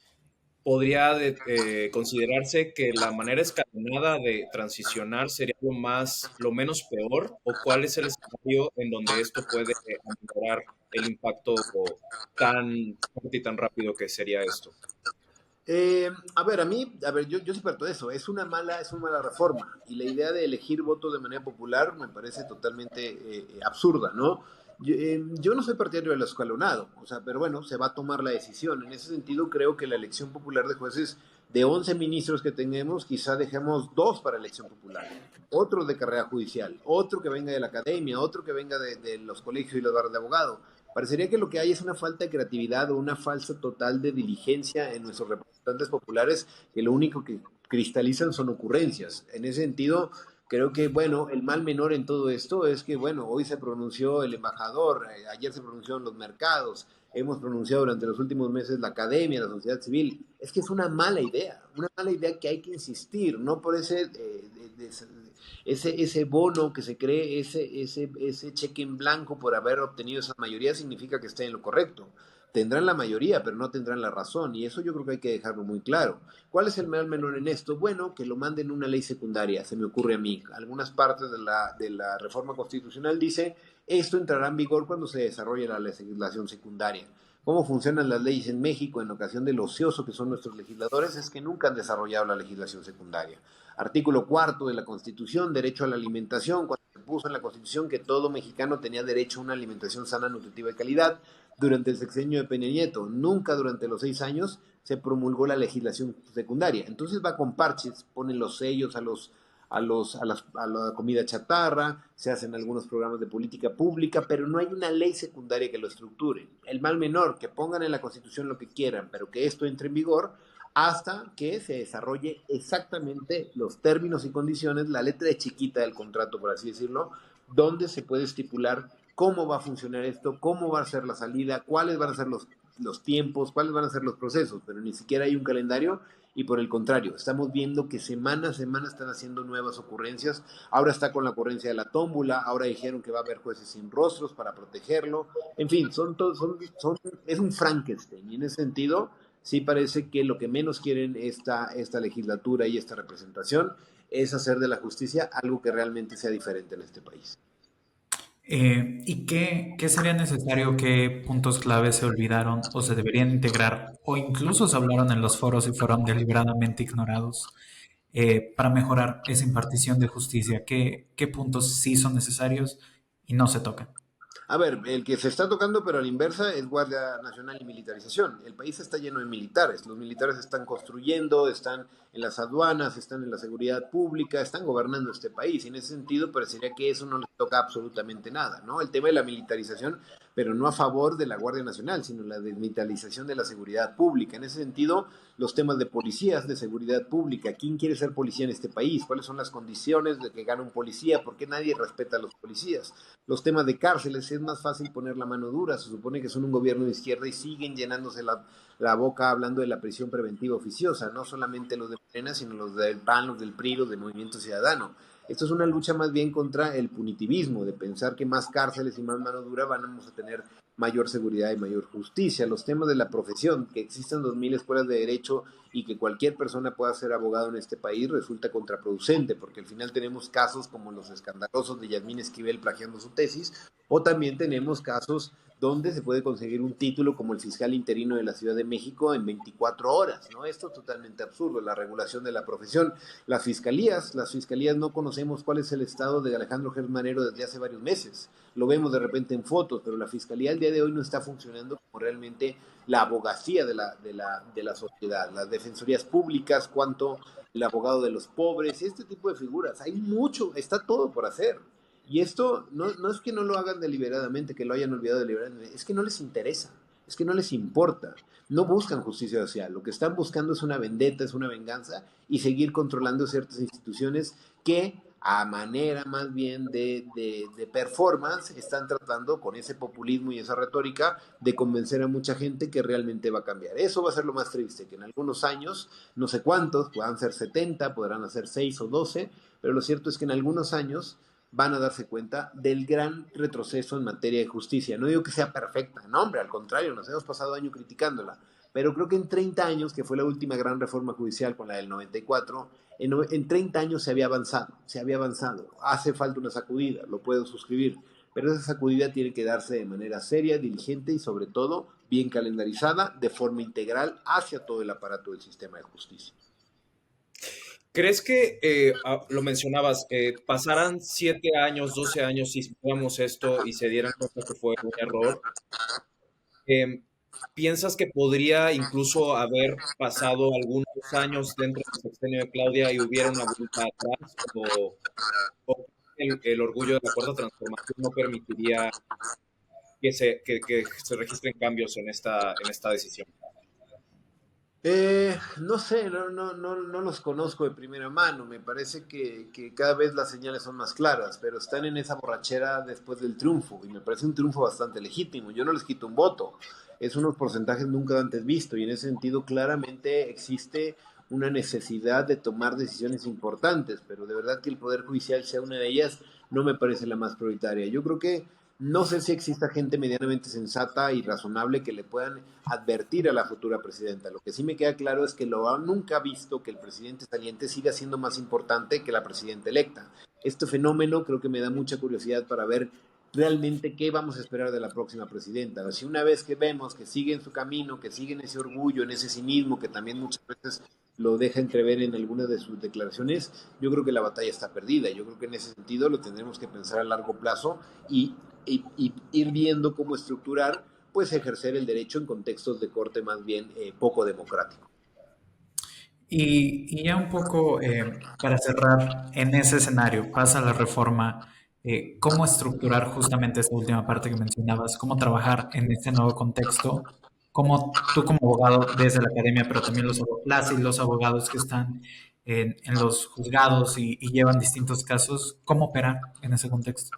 ¿podría considerarse que la manera escalonada de transicionar sería lo menos peor? ¿O cuál es el escenario en donde esto puede mejorar el impacto tan fuerte y tan rápido que sería esto? Yo sí parto de eso. Es una mala reforma. Y la idea de elegir voto de manera popular me parece totalmente absurda, ¿no? Yo no soy partidario del escalonado, pero bueno, se va a tomar la decisión. En ese sentido, creo que la elección popular de jueces, de 11 ministros que tenemos, quizá dejemos 2 para elección popular, otro de carrera judicial, otro que venga de la academia, otro que venga de los colegios y los barrios de abogado. Parecería que lo que hay es una falta de creatividad o una falsa total de diligencia en nuestros representantes populares, que lo único que cristalizan son ocurrencias. En ese sentido, Creo que, bueno, el mal menor en todo esto es que, bueno, hoy se pronunció el embajador, ayer se pronunció en los mercados, hemos pronunciado durante los últimos meses la academia, la sociedad civil. Es que es una mala idea que hay que insistir, no por ese bono que se cree, ese cheque en blanco por haber obtenido esa mayoría significa que está en lo correcto. Tendrán la mayoría, pero no tendrán la razón, y eso yo creo que hay que dejarlo muy claro. ¿Cuál es el mal menor en esto? Bueno, que lo manden una ley secundaria, se me ocurre a mí. Algunas partes de la reforma constitucional dice, esto entrará en vigor cuando se desarrolle la legislación secundaria. ¿Cómo funcionan las leyes en México en ocasión del ocioso que son nuestros legisladores? Es que nunca han desarrollado la legislación secundaria. Artículo cuarto de la Constitución, derecho a la alimentación, cuando se puso en la Constitución que todo mexicano tenía derecho a una alimentación sana, nutritiva y calidad, durante el sexenio de Peña Nieto. Nunca durante los 6 años se promulgó la legislación secundaria. Entonces va con parches, ponen los sellos a la comida chatarra, se hacen algunos programas de política pública, pero no hay una ley secundaria que lo estructure. El mal menor, que pongan en la Constitución lo que quieran, pero que esto entre en vigor hasta que se desarrolle exactamente los términos y condiciones, la letra chiquita del contrato, por así decirlo, donde se puede estipular cómo va a funcionar esto, cómo va a ser la salida, cuáles van a ser los tiempos, cuáles van a ser los procesos, pero ni siquiera hay un calendario y por el contrario, estamos viendo que semana a semana están haciendo nuevas ocurrencias. Ahora está con la ocurrencia de la tómbola, ahora dijeron que va a haber jueces sin rostros para protegerlo. En fin, es un Frankenstein y en ese sentido sí parece que lo que menos quieren esta legislatura y esta representación es hacer de la justicia algo que realmente sea diferente en este país. ¿Y qué sería necesario? ¿Qué puntos clave se olvidaron o se deberían integrar o incluso se hablaron en los foros y fueron deliberadamente ignorados para mejorar esa impartición de justicia? ¿Qué puntos sí son necesarios y no se tocan? A ver, el que se está tocando, pero a la inversa, es Guardia Nacional y militarización. El país está lleno de militares. Los militares están construyendo, están en las aduanas, están en la seguridad pública, están gobernando este país. Y en ese sentido, parecería que eso no les toca absolutamente nada, ¿no? El tema de la militarización, pero no a favor de la Guardia Nacional, sino la desmilitarización de la seguridad pública. En ese sentido, los temas de policías, de seguridad pública. ¿Quién quiere ser policía en este país? ¿Cuáles son las condiciones de que gane un policía? ¿Por qué nadie respeta a los policías? Los temas de cárceles, es más fácil poner la mano dura, se supone que son un gobierno de izquierda y siguen llenándose la boca hablando de la prisión preventiva oficiosa, no solamente los de Morena, sino los del PAN, los del PRI, los del Movimiento Ciudadano. Esto es una lucha más bien contra el punitivismo, de pensar que más cárceles y más mano dura vamos a tener mayor seguridad y mayor justicia. Los temas de la profesión, que existan 2000 escuelas de derecho y que cualquier persona pueda ser abogado en este país resulta contraproducente, porque al final tenemos casos como los escandalosos de Yasmín Esquivel plagiando su tesis, o también tenemos casos donde se puede conseguir un título como el fiscal interino de la Ciudad de México en 24 horas, ¿no? Esto es totalmente absurdo, la regulación de la profesión. Las fiscalías no conocemos cuál es el estado de Alejandro Gertz Manero desde hace varios meses. Lo vemos de repente en fotos, pero la fiscalía al día de hoy no está funcionando como realmente la abogacía de la sociedad, las defensorías públicas, cuanto el abogado de los pobres, este tipo de figuras. Hay mucho, está todo por hacer. Y esto no es que no lo hagan deliberadamente, que lo hayan olvidado deliberadamente, es que no les interesa, es que no les importa. No buscan justicia social, lo que están buscando es una vendetta, es una venganza y seguir controlando ciertas instituciones que a manera más bien de performance están tratando con ese populismo y esa retórica de convencer a mucha gente que realmente va a cambiar. Eso va a ser lo más triste, que en algunos años, no sé cuántos, puedan ser 70, podrán hacer 6 o 12, pero lo cierto es que en algunos años van a darse cuenta del gran retroceso en materia de justicia. No digo que sea perfecta, no, hombre, al contrario, nos hemos pasado años criticándola, pero creo que en 30 años, que fue la última gran reforma judicial con la del 94, en 30 años se había avanzado, hace falta una sacudida, lo puedo suscribir, pero esa sacudida tiene que darse de manera seria, diligente y sobre todo bien calendarizada, de forma integral hacia todo el aparato del sistema de justicia. ¿Crees que, lo mencionabas, pasarán 7 años, 12 años si hiciéramos esto y se dieran cuenta que fue un error? ¿Piensas que podría incluso haber pasado algunos años dentro del sexenio de Claudia y hubiera una vuelta atrás? ¿O el orgullo de la Cuarta Transformación no permitiría que se registren cambios en esta decisión? No sé, no los conozco de primera mano. Me parece que cada vez las señales son más claras, pero están en esa borrachera después del triunfo y me parece un triunfo bastante legítimo. Yo no les quito un voto, es unos porcentajes nunca antes visto y en ese sentido claramente existe una necesidad de tomar decisiones importantes, pero de verdad que el Poder Judicial sea una de ellas no me parece la más prioritaria. Yo creo que no sé si exista gente medianamente sensata y razonable que le puedan advertir a la futura presidenta. Lo que sí me queda claro es que nunca ha visto que el presidente saliente siga siendo más importante que la presidenta electa. Este fenómeno creo que me da mucha curiosidad para ver realmente qué vamos a esperar de la próxima presidenta. Si una vez que vemos que sigue en su camino, que sigue en ese orgullo, en ese cinismo que también muchas veces lo deja entrever en algunas de sus declaraciones, yo creo que la batalla está perdida. Yo creo que en ese sentido lo tendremos que pensar a largo plazo y ir viendo cómo estructurar, pues ejercer el derecho en contextos de corte más bien poco democrático. Y ya un poco para cerrar, en ese escenario, pasa la reforma, ¿cómo estructurar justamente esa última parte que mencionabas? ¿Cómo trabajar en este nuevo contexto? ¿Cómo tú como abogado desde la academia, pero también las y los abogados que están en los juzgados y llevan distintos casos, cómo operar en ese contexto?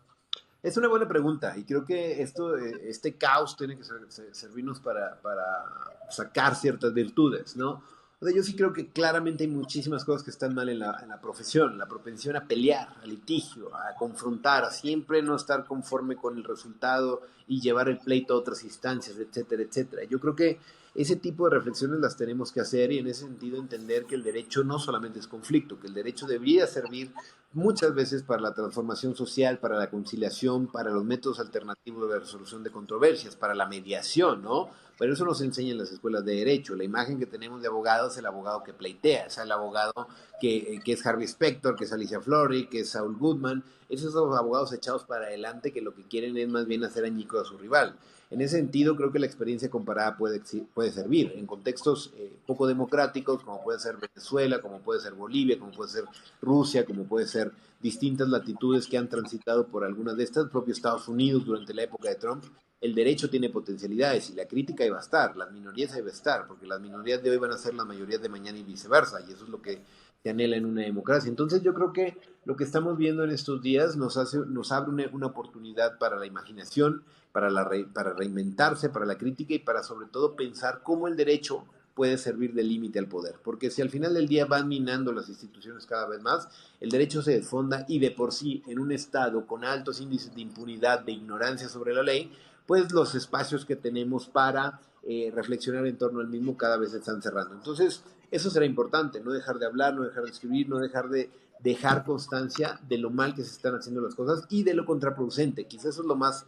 Es una buena pregunta y creo que este caos tiene que servirnos para sacar ciertas virtudes, ¿no? O sea, yo sí creo que claramente hay muchísimas cosas que están mal en la profesión, la propensión a pelear, al litigio, a confrontar, a siempre no estar conforme con el resultado y llevar el pleito a otras instancias, etcétera, etcétera. Yo creo que ese tipo de reflexiones las tenemos que hacer y en ese sentido entender que el derecho no solamente es conflicto, que el derecho debería servir muchas veces para la transformación social, para la conciliación, para los métodos alternativos de resolución de controversias, para la mediación, ¿no? Pero eso nos enseña en las escuelas de derecho. La imagen que tenemos de abogado es el abogado que pleitea, es el abogado que es Harvey Specter, que es Alicia Florey, que es Saul Goodman. Esos son los abogados echados para adelante que lo que quieren es más bien hacer añico a su rival. En ese sentido, creo que la experiencia comparada puede servir en contextos poco democráticos, como puede ser Venezuela, como puede ser Bolivia, como puede ser Rusia, como puede ser distintas latitudes que han transitado por algunas de estas, propio Estados Unidos durante la época de Trump. El derecho tiene potencialidades y la crítica iba a estar, las minorías iba a estar, porque las minorías de hoy van a ser las mayorías de mañana y viceversa, y eso es lo que se anhela en una democracia. Entonces yo creo que lo que estamos viendo en estos días nos abre una oportunidad para la imaginación, para reinventarse, para la crítica y para sobre todo pensar cómo el derecho puede servir de límite al poder. Porque si al final del día van minando las instituciones cada vez más, el derecho se desfonda y de por sí en un Estado con altos índices de impunidad, de ignorancia sobre la ley, pues los espacios que tenemos para reflexionar en torno al mismo cada vez se están cerrando. Entonces, eso será importante, no dejar de hablar, no dejar de escribir, no dejar de dejar constancia de lo mal que se están haciendo las cosas y de lo contraproducente. Quizás eso es lo más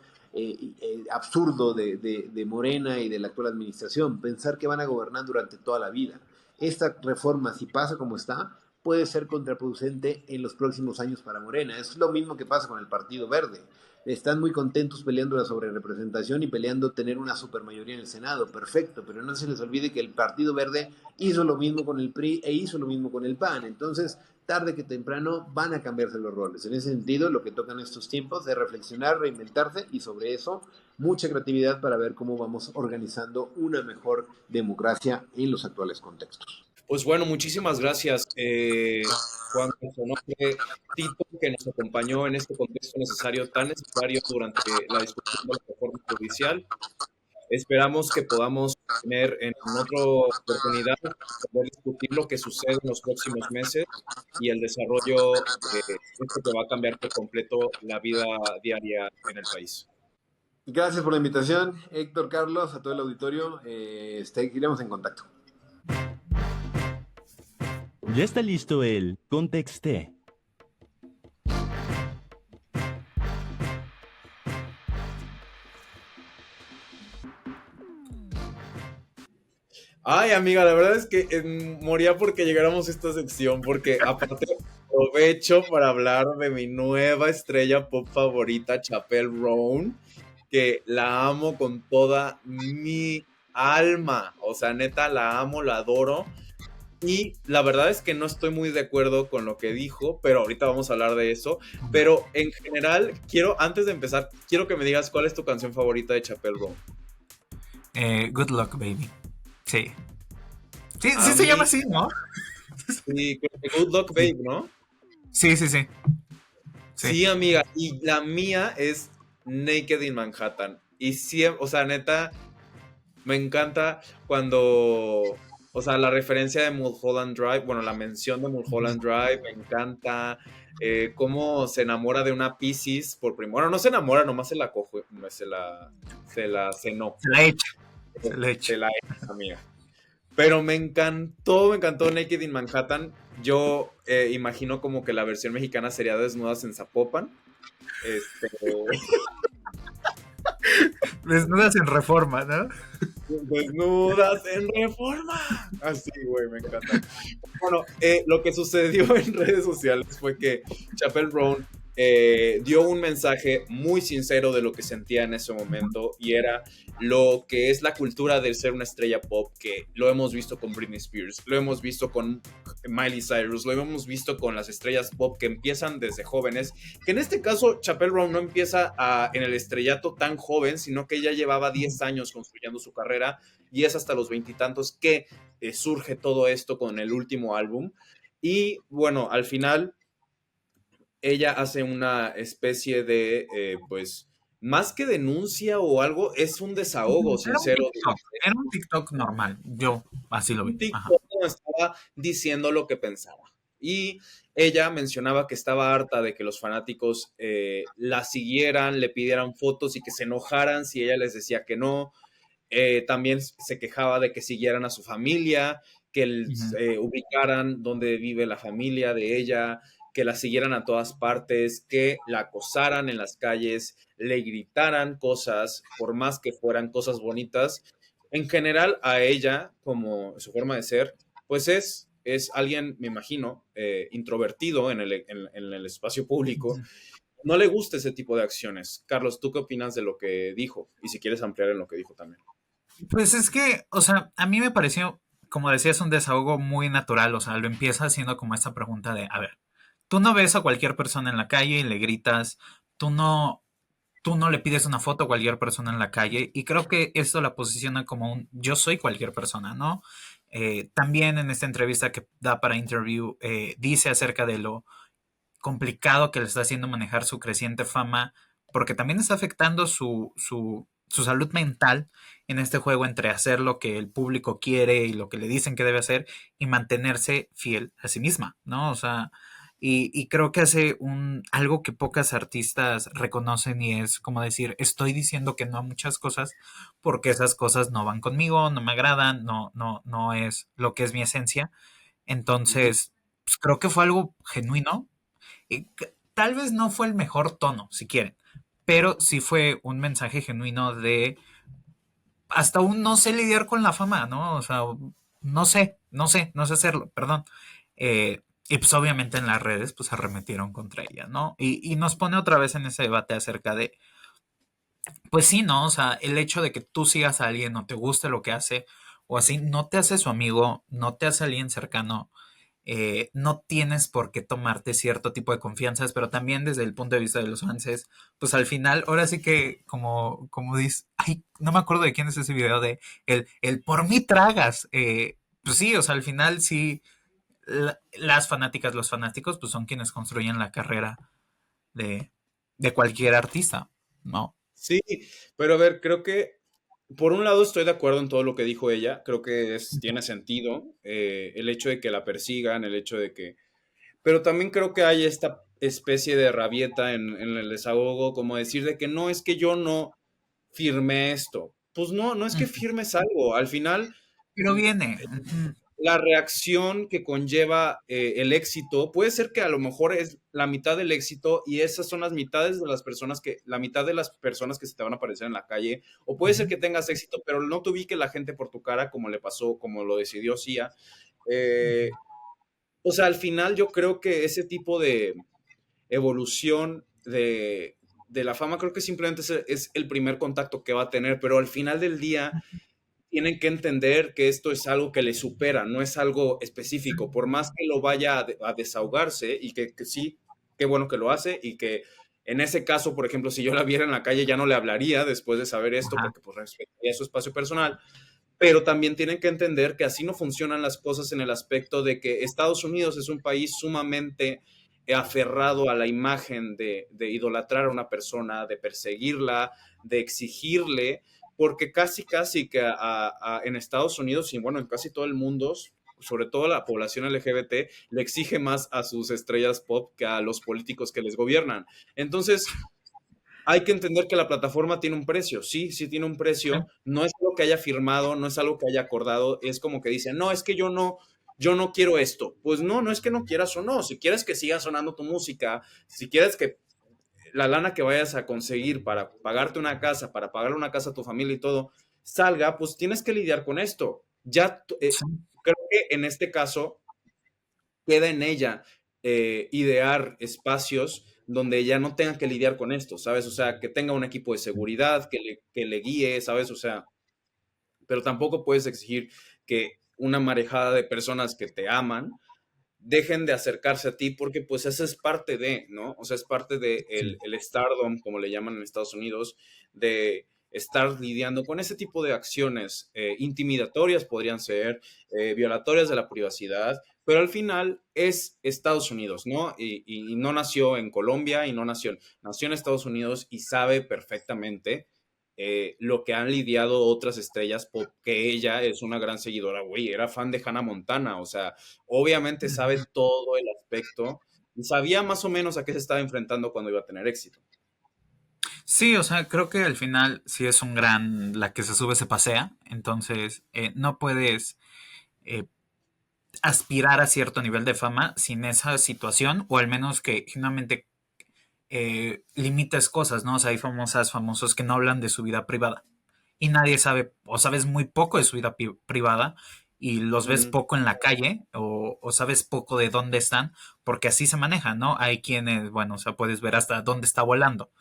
absurdo de Morena y de la actual administración, pensar que van a gobernar durante toda la vida. Esta reforma, si pasa como está, puede ser contraproducente en los próximos años para Morena. Es lo mismo que pasa con el Partido Verde. Están muy contentos peleando la sobrerepresentación y peleando tener una supermayoría en el Senado, perfecto, pero no se les olvide que el Partido Verde hizo lo mismo con el PRI e hizo lo mismo con el PAN. Entonces, tarde que temprano van a cambiarse los roles. En ese sentido, lo que tocan estos tiempos es reflexionar, reinventarse y sobre eso mucha creatividad para ver cómo vamos organizando una mejor democracia en los actuales contextos. Pues bueno, muchísimas gracias, Juan Casanova, Tito, que nos acompañó en este contexto tan necesario durante la discusión de la reforma judicial. Esperamos que podamos tener en otra oportunidad poder discutir lo que sucede en los próximos meses y el desarrollo de esto que va a cambiar por completo la vida diaria en el país. Gracias por la invitación, Héctor, Carlos, a todo el auditorio. Seguiremos en contacto. Ya está listo el Contexté. Ay, amiga, la verdad es que moría porque llegáramos a esta sección, porque aparte aprovecho para hablar de mi nueva estrella pop favorita, Chappelle Roan, que la amo con toda mi alma. O sea, neta, la amo, la adoro. Y la verdad es que no estoy muy de acuerdo con lo que dijo, pero ahorita vamos a hablar de eso. Pero en general, antes de empezar, quiero que me digas cuál es tu canción favorita de Chappelle Roan. Good Luck, Baby. Sí. Sí, A sí se llama mí, así, ¿no? sí, creo que Good Luck Babe, ¿no? Sí, sí, sí. Sí. Sí, amiga, y la mía es Naked in Manhattan. Y siempre, o sea, neta, me encanta cuando, o sea, la referencia de Mulholland Drive, bueno, la mención de Mulholland Drive, me encanta. Cómo se enamora de una Piscis por primero. Bueno, no se enamora, nomás se la coge, se la cenó, Se la echa. Se la echa. se la echa, amiga. Pero me encantó Naked in Manhattan. Yo imagino como que la versión mexicana sería Desnudas en Zapopan. Este, Desnudas en Reforma, ¿no? Desnudas en Reforma. Así, güey, me encanta. Bueno, lo que sucedió en redes sociales fue que Chappelle Brown dio un mensaje muy sincero de lo que sentía en ese momento y era lo que es la cultura de ser una estrella pop, que lo hemos visto con Britney Spears, lo hemos visto con Miley Cyrus, lo hemos visto con las estrellas pop que empiezan desde jóvenes, que en este caso Chappelle Brown no empieza en el estrellato tan joven, sino que ella llevaba 10 años construyendo su carrera y es hasta los veintitantos que surge todo esto con el último álbum. Y bueno, al final ella hace una especie de, pues, más que denuncia o algo, es un desahogo Era un sincero. TikTok. Era un TikTok normal. Yo así lo vi. Un Ajá. TikTok donde estaba diciendo lo que pensaba. Y ella mencionaba que estaba harta de que los fanáticos la siguieran, le pidieran fotos y que se enojaran si ella les decía que no. También se quejaba de que siguieran a su familia, que Ujú. ubicaran donde vive la familia de ella, que la siguieran a todas partes, que la acosaran en las calles, le gritaran cosas, por más que fueran cosas bonitas. En general, a ella, como su forma de ser, pues es alguien, me imagino, introvertido en el espacio público. No le gusta ese tipo de acciones. Carlos, ¿tú qué opinas de lo que dijo? Y si quieres ampliar en lo que dijo también. Pues es que, o sea, a mí me pareció, como decías, un desahogo muy natural. O sea, lo empieza haciendo como esta pregunta de, a ver, tú no ves a cualquier persona en la calle y le gritas, tú no, tú no le pides una foto a cualquier persona en la calle y creo que esto la posiciona como un yo soy cualquier persona, ¿no? También en esta entrevista que da para Interview dice acerca de lo complicado que le está haciendo manejar su creciente fama, porque también está afectando su salud mental en este juego entre hacer lo que el público quiere y lo que le dicen que debe hacer y mantenerse fiel a sí misma, ¿no? O sea, y creo que hace algo que pocas artistas reconocen y es como decir, estoy diciendo que no a muchas cosas porque esas cosas no van conmigo, no me agradan, no es lo que es mi esencia. Entonces, pues creo que fue algo genuino, tal vez no fue el mejor tono, si quieren, pero sí fue un mensaje genuino de hasta aún no sé lidiar con la fama, ¿no? O sea, no sé hacerlo, perdón. Y pues obviamente en las redes pues se arremetieron contra ella, ¿no? Y nos pone otra vez en ese debate acerca de, pues sí, ¿no? O sea, el hecho de que tú sigas a alguien o te guste lo que hace o así, no te hace su amigo, no te hace alguien cercano, no tienes por qué tomarte cierto tipo de confianzas, pero también desde el punto de vista de los fans, pues al final, ahora sí que como dices, ay, no me acuerdo de quién es ese video de el por mí tragas, pues sí, o sea, al final sí, las fanáticas, los fanáticos, pues son quienes construyen la carrera de, de cualquier artista, ¿no? Sí, pero a ver, creo que por un lado estoy de acuerdo en todo lo que dijo ella, creo que tiene sentido el hecho de que la persigan, el hecho de que... Pero también creo que hay esta especie de rabieta en el desahogo, como decir de que no es que yo no firmé esto. Pues no, no es que firmes algo, al final Pero viene. Ujú. la reacción que conlleva el éxito puede ser que a lo mejor es la mitad del éxito y esas son las mitades de las personas la mitad de las personas que se te van a aparecer en la calle, o puede ser que tengas éxito, pero no te ubique la gente por tu cara como le pasó, como lo decidió Sia. Eh, o sea, al final yo creo que ese tipo de evolución de la fama creo que simplemente es el primer contacto que va a tener, pero al final del día tienen que entender que esto es algo que le supera, no es algo específico, por más que lo vaya a desahogarse y que sí, qué bueno que lo hace y que en ese caso, por ejemplo, si yo la viera en la calle ya no le hablaría después de saber esto Ajá. porque pues respetaría su espacio personal, pero también tienen que entender que así no funcionan las cosas en el aspecto de que Estados Unidos es un país sumamente aferrado a la imagen de idolatrar a una persona, de perseguirla, de exigirle, porque casi que en Estados Unidos y bueno, en casi todo el mundo, sobre todo la población LGBT, le exige más a sus estrellas pop que a los políticos que les gobiernan. Entonces, hay que entender que la plataforma tiene un precio, sí tiene un precio, no es algo que haya firmado, no es algo que haya acordado, es como que dicen, no, es que yo no quiero esto. Pues no es que no quieras o no, si quieres que siga sonando tu música, si quieres que la lana que vayas a conseguir para pagarte una casa, para pagarle una casa a tu familia y todo, salga, pues tienes que lidiar con esto. Ya, creo que en este caso queda en ella idear espacios donde ella no tenga que lidiar con esto, ¿sabes? O sea, que tenga un equipo de seguridad, que le guíe, ¿sabes? O sea, pero tampoco puedes exigir que una marejada de personas que te aman dejen de acercarse a ti porque pues esa es parte de, ¿no? O sea, es parte de el stardom, como le llaman en Estados Unidos, de estar lidiando con ese tipo de acciones intimidatorias, podrían ser violatorias de la privacidad, pero al final es Estados Unidos, ¿no? Y no nació en Colombia y nació en Estados Unidos y sabe perfectamente lo que han lidiado otras estrellas, porque ella es una gran seguidora, güey, era fan de Hannah Montana, o sea, obviamente sabe todo el aspecto y sabía más o menos a qué se estaba enfrentando cuando iba a tener éxito. Sí, o sea, creo que al final sí es un gran, la que se sube se pasea, entonces no puedes eh, aspirar a cierto nivel de fama sin esa situación, o al menos que finalmente limites cosas, ¿no? O sea, hay famosos que no hablan de su vida privada y nadie sabe, o sabes muy poco de su vida privada y los ves poco en la calle o sabes poco de dónde están, porque así se maneja, ¿no? Hay quienes, bueno, o sea, puedes ver hasta dónde está volando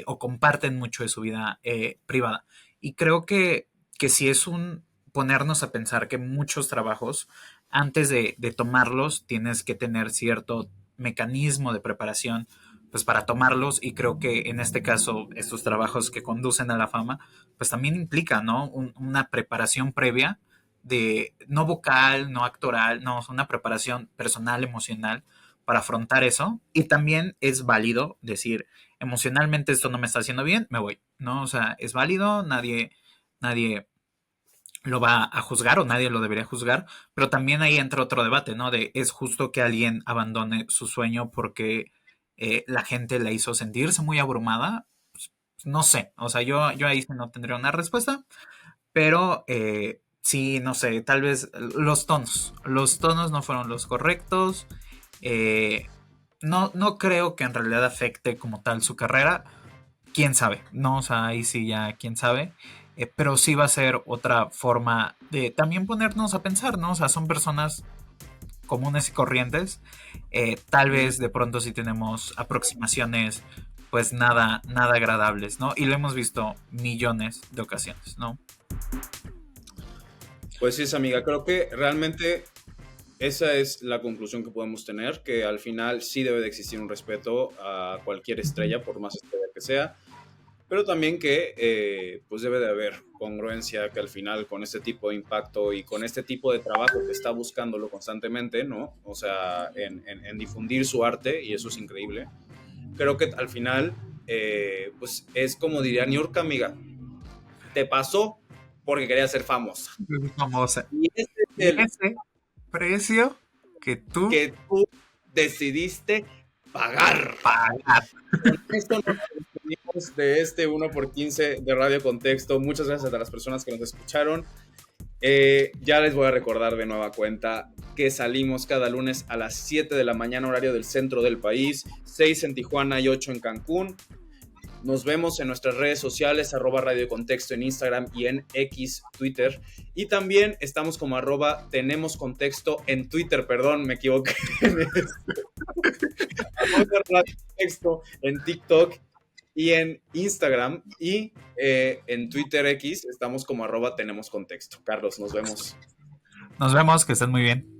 o comparten mucho de su vida privada. Y creo que si es un ponernos a pensar que muchos trabajos, antes de tomarlos, tienes que tener cierto mecanismo de preparación pues para tomarlos, y creo que en este caso estos trabajos que conducen a la fama pues también implica, ¿no? Una preparación previa de no vocal, no actoral, no, una preparación personal, emocional para afrontar eso. Y también es válido decir, emocionalmente esto no me está haciendo bien, me voy, ¿no? O sea, es válido, nadie lo va a juzgar o nadie lo debería juzgar, pero también ahí entra otro debate, ¿no? De es justo que alguien abandone su sueño porque la gente la hizo sentirse muy abrumada. Pues, no sé, o sea, yo ahí sí no tendría una respuesta, pero sí, no sé, tal vez los tonos no fueron los correctos. No creo que en realidad afecte como tal su carrera. Quién sabe, ¿no? O sea, ahí sí ya quién sabe. Pero sí va a ser otra forma de también ponernos a pensar, ¿no? O sea, son personas comunes y corrientes. Tal vez de pronto sí tenemos aproximaciones pues nada agradables, ¿no? Y lo hemos visto millones de ocasiones, ¿no? Pues sí, amiga, creo que realmente esa es la conclusión que podemos tener, que al final sí debe de existir un respeto a cualquier estrella, por más estrella que sea, pero también que pues debe de haber congruencia, que al final con este tipo de impacto y con este tipo de trabajo que está buscándolo constantemente, ¿no? O sea, en difundir su arte, y eso es increíble. Creo que al final, pues es como diría Niurka, amiga, te pasó porque querías ser famosa. Famosa. Y ese es el Ese precio que tú que tú decidiste pagar. pagas. Con esto nos despedimos de este 1x15 de Radio Contexto. Muchas gracias a las personas que nos escucharon. Ya les voy a recordar de nueva cuenta que salimos cada lunes a las 7 de la mañana, horario del centro del país, 6 en Tijuana y 8 en Cancún. Nos vemos en nuestras redes sociales, @Radio Contexto en Instagram y en X, Twitter. Y también estamos como @Tenemos Contexto en Twitter, perdón, me equivoqué. Radio Contexto en TikTok y en Instagram. Y en Twitter X estamos como @Tenemos Contexto. Carlos, nos vemos. Nos vemos, que estén muy bien.